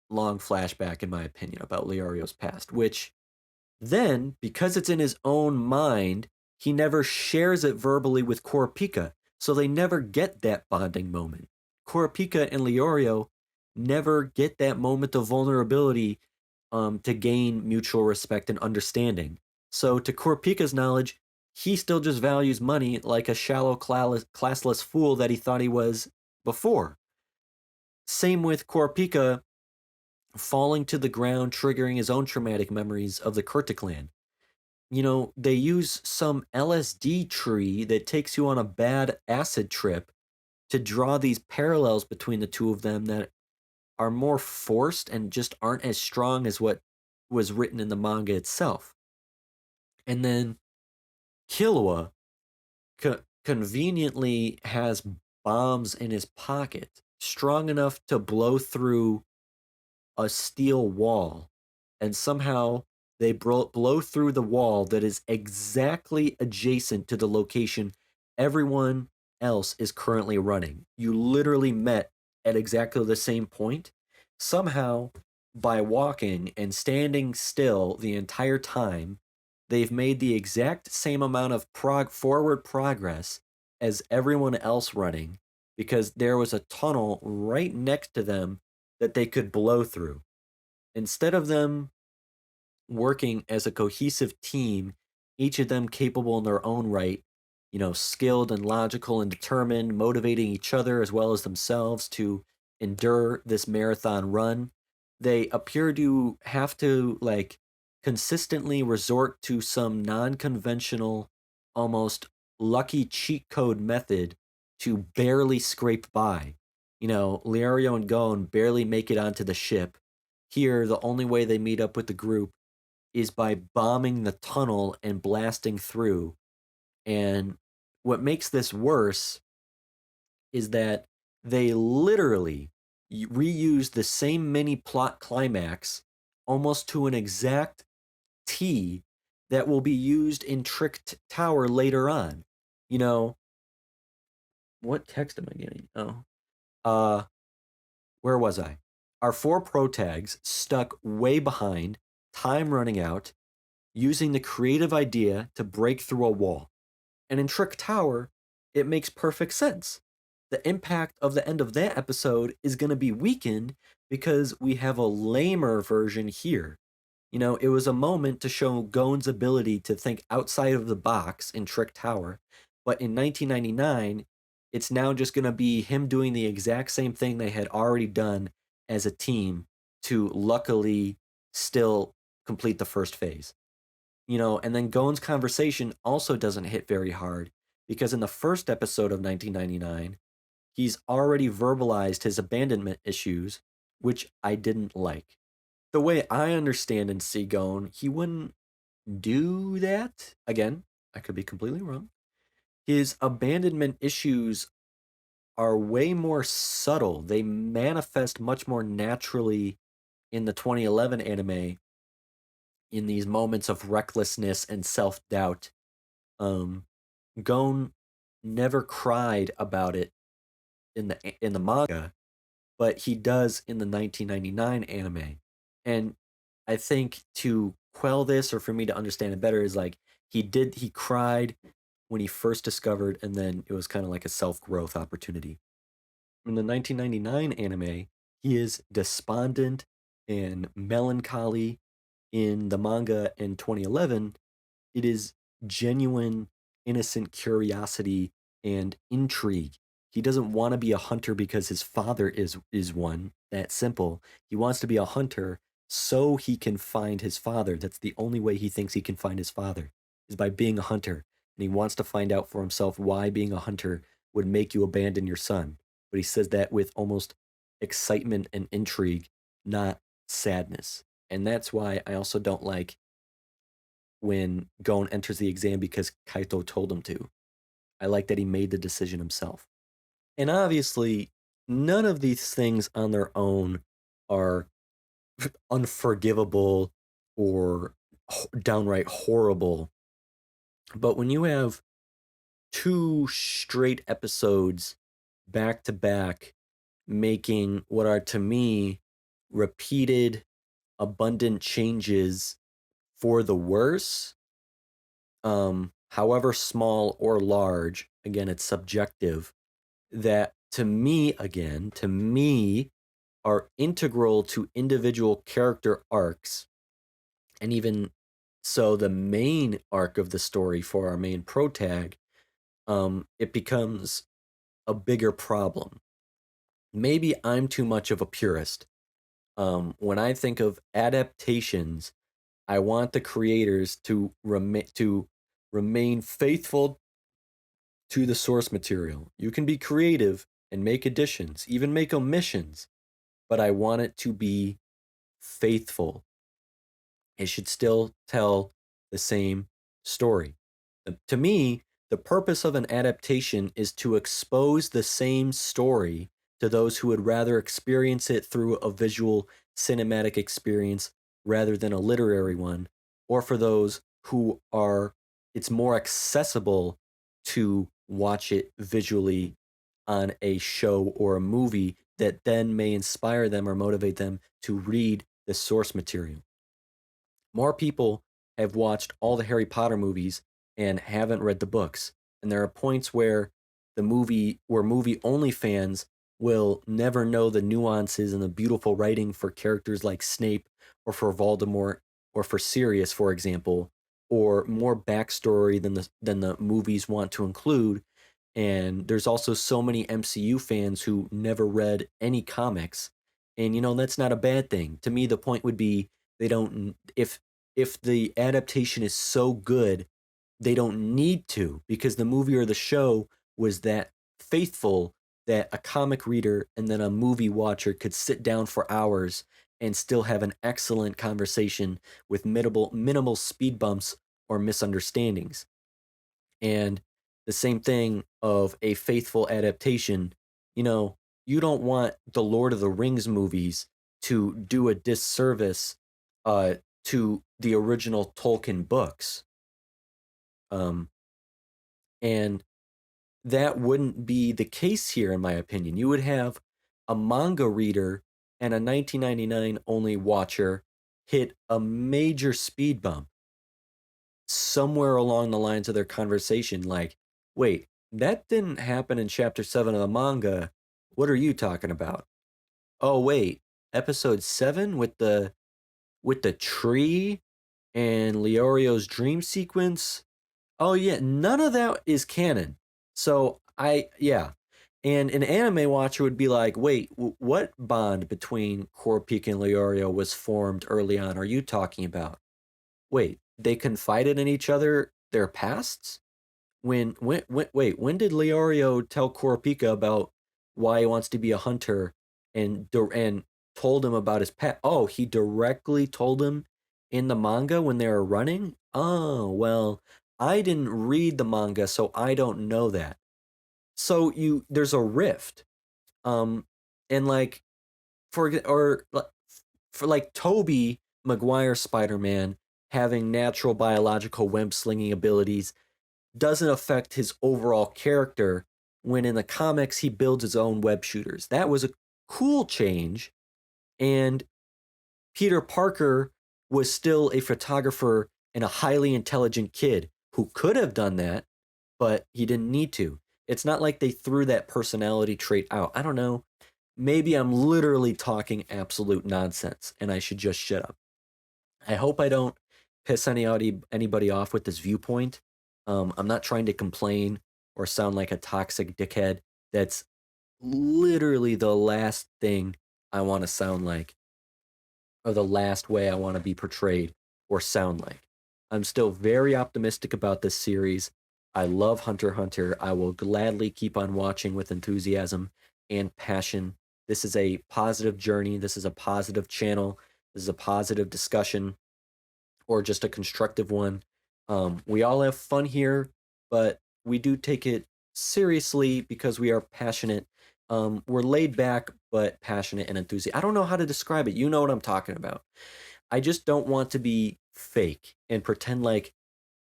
Speaker 1: long flashback, in my opinion, about Leorio's past, which then, because it's in his own mind, he never shares it verbally with Kurapika, so they never get that bonding moment. Kurapika and Leorio never get that moment of vulnerability to gain mutual respect and understanding. So, to Kurapika's knowledge, he still just values money like a shallow, classless fool that he thought he was before. Same with Kurapika falling to the ground, triggering his own traumatic memories of the Kurta clan. They use some LSD tree that takes you on a bad acid trip to draw these parallels between the two of them that are more forced and just aren't as strong as what was written in the manga itself. And then Killua conveniently has bombs in his pocket, strong enough to blow through a steel wall, and somehow they blow through the wall that is exactly adjacent to the location everyone else is currently running. You literally met at exactly the same point. Somehow, by walking and standing still the entire time, they've made the exact same amount of forward progress as everyone else running, because there was a tunnel right next to them that they could blow through. Instead of them working as a cohesive team, each of them capable in their own right, skilled and logical and determined, motivating each other as well as themselves to endure this marathon run, they appear to have to consistently resort to some non-conventional, almost lucky cheat code method to barely scrape by. Leorio and Gon barely make it onto the ship. Here, the only way they meet up with the group is by bombing the tunnel and blasting through. And what makes this worse is that they literally reuse the same mini plot climax almost to an exact T that will be used in Tricked Tower later on. What text am I getting? Oh. Where was I? Our four pro tags stuck way behind, time running out, using the creative idea to break through a wall. And in Trick Tower, it makes perfect sense. The impact of the end of that episode is going to be weakened because we have a lamer version here. It was a moment to show Gon's ability to think outside of the box in Trick Tower, but in 1999, it's now just going to be him doing the exact same thing they had already done as a team to luckily still complete the first phase. And then Gon's conversation also doesn't hit very hard because in the first episode of 1999, he's already verbalized his abandonment issues, which I didn't like. The way I understand and see Gon, he wouldn't do that. Again, I could be completely wrong. His abandonment issues are way more subtle. They manifest much more naturally in the 2011 anime in these moments of recklessness and self-doubt. Gon never cried about it in the manga, but he does in the 1999 anime. And I think to quell this, or for me to understand it better, is he cried when he first discovered, and then it was kind of like a self-growth opportunity. In the 1999 anime, he is despondent and melancholy. In the manga in 2011, it is genuine, innocent curiosity and intrigue. He doesn't want to be a hunter because his father is one. That simple. He wants to be a hunter so he can find his father. That's the only way he thinks he can find his father, is by being a hunter. And he wants to find out for himself why being a hunter would make you abandon your son. But he says that with almost excitement and intrigue, not sadness. And that's why I also don't like when Gon enters the exam because Kaito told him to. I like that he made the decision himself. And obviously, none of these things on their own are unforgivable or downright horrible. But when you have 2 straight episodes back to back making what are to me repeated abundant changes for the worse, however small or large, again, it's subjective, that to me, are integral to individual character arcs. And even so, the main arc of the story for our main protag, it becomes a bigger problem. Maybe I'm too much of a purist. When I think of adaptations, I want the creators to remain faithful to the source material. You can be creative and make additions, even make omissions, but I want it to be faithful. It should still tell the same story. To me, the purpose of an adaptation is to expose the same story to those who would rather experience it through a visual cinematic experience rather than a literary one, or for those who are it's more accessible to watch it visually on a show or a movie that then may inspire them or motivate them to read the source material. More people have watched all the Harry Potter movies and haven't read the books. And there are points where movie only fans will never know the nuances and the beautiful writing for characters like Snape or for Voldemort or for Sirius, for example, or more backstory than the movies want to include. And there's also so many MCU fans who never read any comics. And that's not a bad thing. To me, the point would be they don't if the adaptation is so good, they don't need to, because the movie or the show was that faithful that a comic reader and then a movie watcher could sit down for hours and still have an excellent conversation with minimal speed bumps or misunderstandings. And the same thing of a faithful adaptation, you don't want the Lord of the Rings movies to do a disservice to the original Tolkien books. And that wouldn't be the case here, in my opinion. You would have a manga reader and a 1999 only watcher hit a major speed bump somewhere along the lines of their conversation, like, wait, that didn't happen in chapter 7 of the manga. What are you talking about? Oh, wait, episode 7 with the tree and Leorio's dream sequence. Oh yeah, none of that is canon. So and an anime watcher would be like, wait, what bond between Kurapika and Leorio was formed early on are you talking about? Wait, they confided in each other their pasts? When when did Leorio tell Kurapika about why he wants to be a hunter and told him about his pet? Oh, he directly told him in the manga when they were running? Oh, well, I didn't read the manga, so I don't know that. So there's a rift. And like for like Toby Maguire Spider-Man having natural biological web slinging abilities doesn't affect his overall character when in the comics he builds his own web shooters. That was a cool change. And Peter Parker was still a photographer and a highly intelligent kid who could have done that, but he didn't need to. It's not like they threw that personality trait out. I don't know. Maybe I'm literally talking absolute nonsense and I should just shut up. I hope I don't piss anybody off with this viewpoint. I'm not trying to complain or sound like a toxic dickhead. That's literally the last thing I want to sound like, or the last way I want to be portrayed or sound like. I'm still very optimistic about this series. I love Hunter x Hunter. I will gladly keep on watching with enthusiasm and passion. This is a positive journey. This is a positive channel. This is a positive discussion, or just a constructive one. We all have fun here, but we do take it seriously because we are passionate. We're laid back, but passionate and enthusiastic. I don't know how to describe it. You know what I'm talking about. I just don't want to be fake and pretend like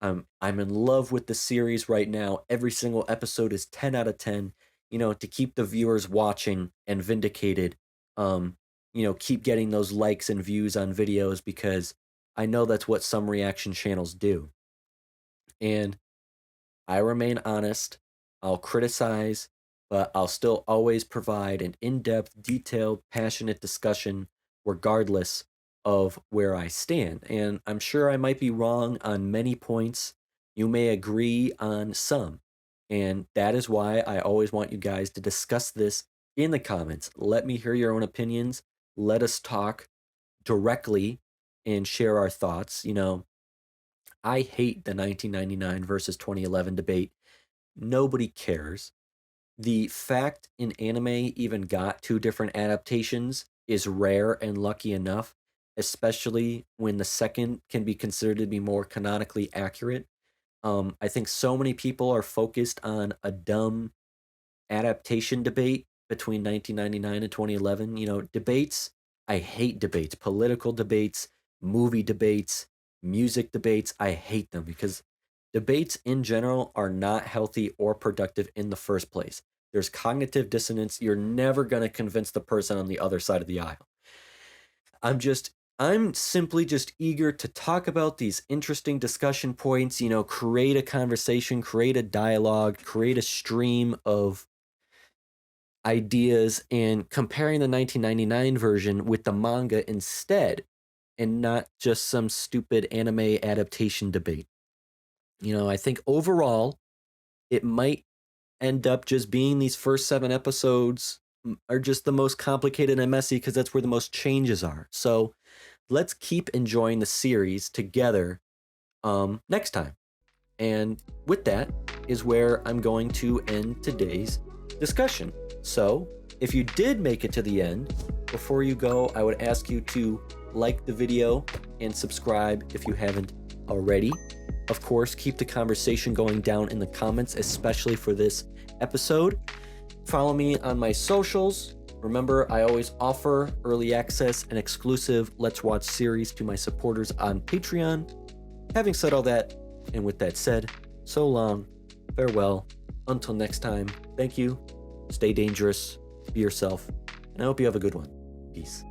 Speaker 1: I'm in love with the series right now. Every single episode is 10 out of 10, to keep the viewers watching and vindicated. Keep getting those likes and views on videos, because I know that's what some reaction channels do. And I remain honest. I'll criticize, but I'll still always provide an in-depth, detailed, passionate discussion regardless of where I stand. And I'm sure I might be wrong on many points. You may agree on some. And that is why I always want you guys to discuss this in the comments. Let me hear your own opinions. Let us talk directly and share our thoughts. I hate the 1999 versus 2011 debate. Nobody cares. The fact an anime even got two different adaptations is rare and lucky enough, especially when the second can be considered to be more canonically accurate. I think so many people are focused on a dumb adaptation debate between 1999 and 2011. Debates, I hate debates, political debates, movie debates, music debates. I hate them because debates in general are not healthy or productive in the first place. There's cognitive dissonance. You're never going to convince the person on the other side of the aisle. I'm simply just eager to talk about these interesting discussion points, create a conversation, create a dialogue, create a stream of ideas, and comparing the 1999 version with the manga instead, and not just some stupid anime adaptation debate. I think overall it might end up just being these first 7 episodes are just the most complicated and messy because that's where the most changes are. So let's keep enjoying the series together next time. And with that is where I'm going to end today's discussion. So if you did make it to the end, before you go, I would ask you to like the video and subscribe if you haven't already. Of course, keep the conversation going down in the comments, especially for this episode. Follow me on my socials. Remember, I always offer early access and exclusive Let's Watch series to my supporters on Patreon. Having said all that, and with that said, so long, farewell, until next time, thank you, stay dangerous, be yourself, and I hope you have a good one. Peace.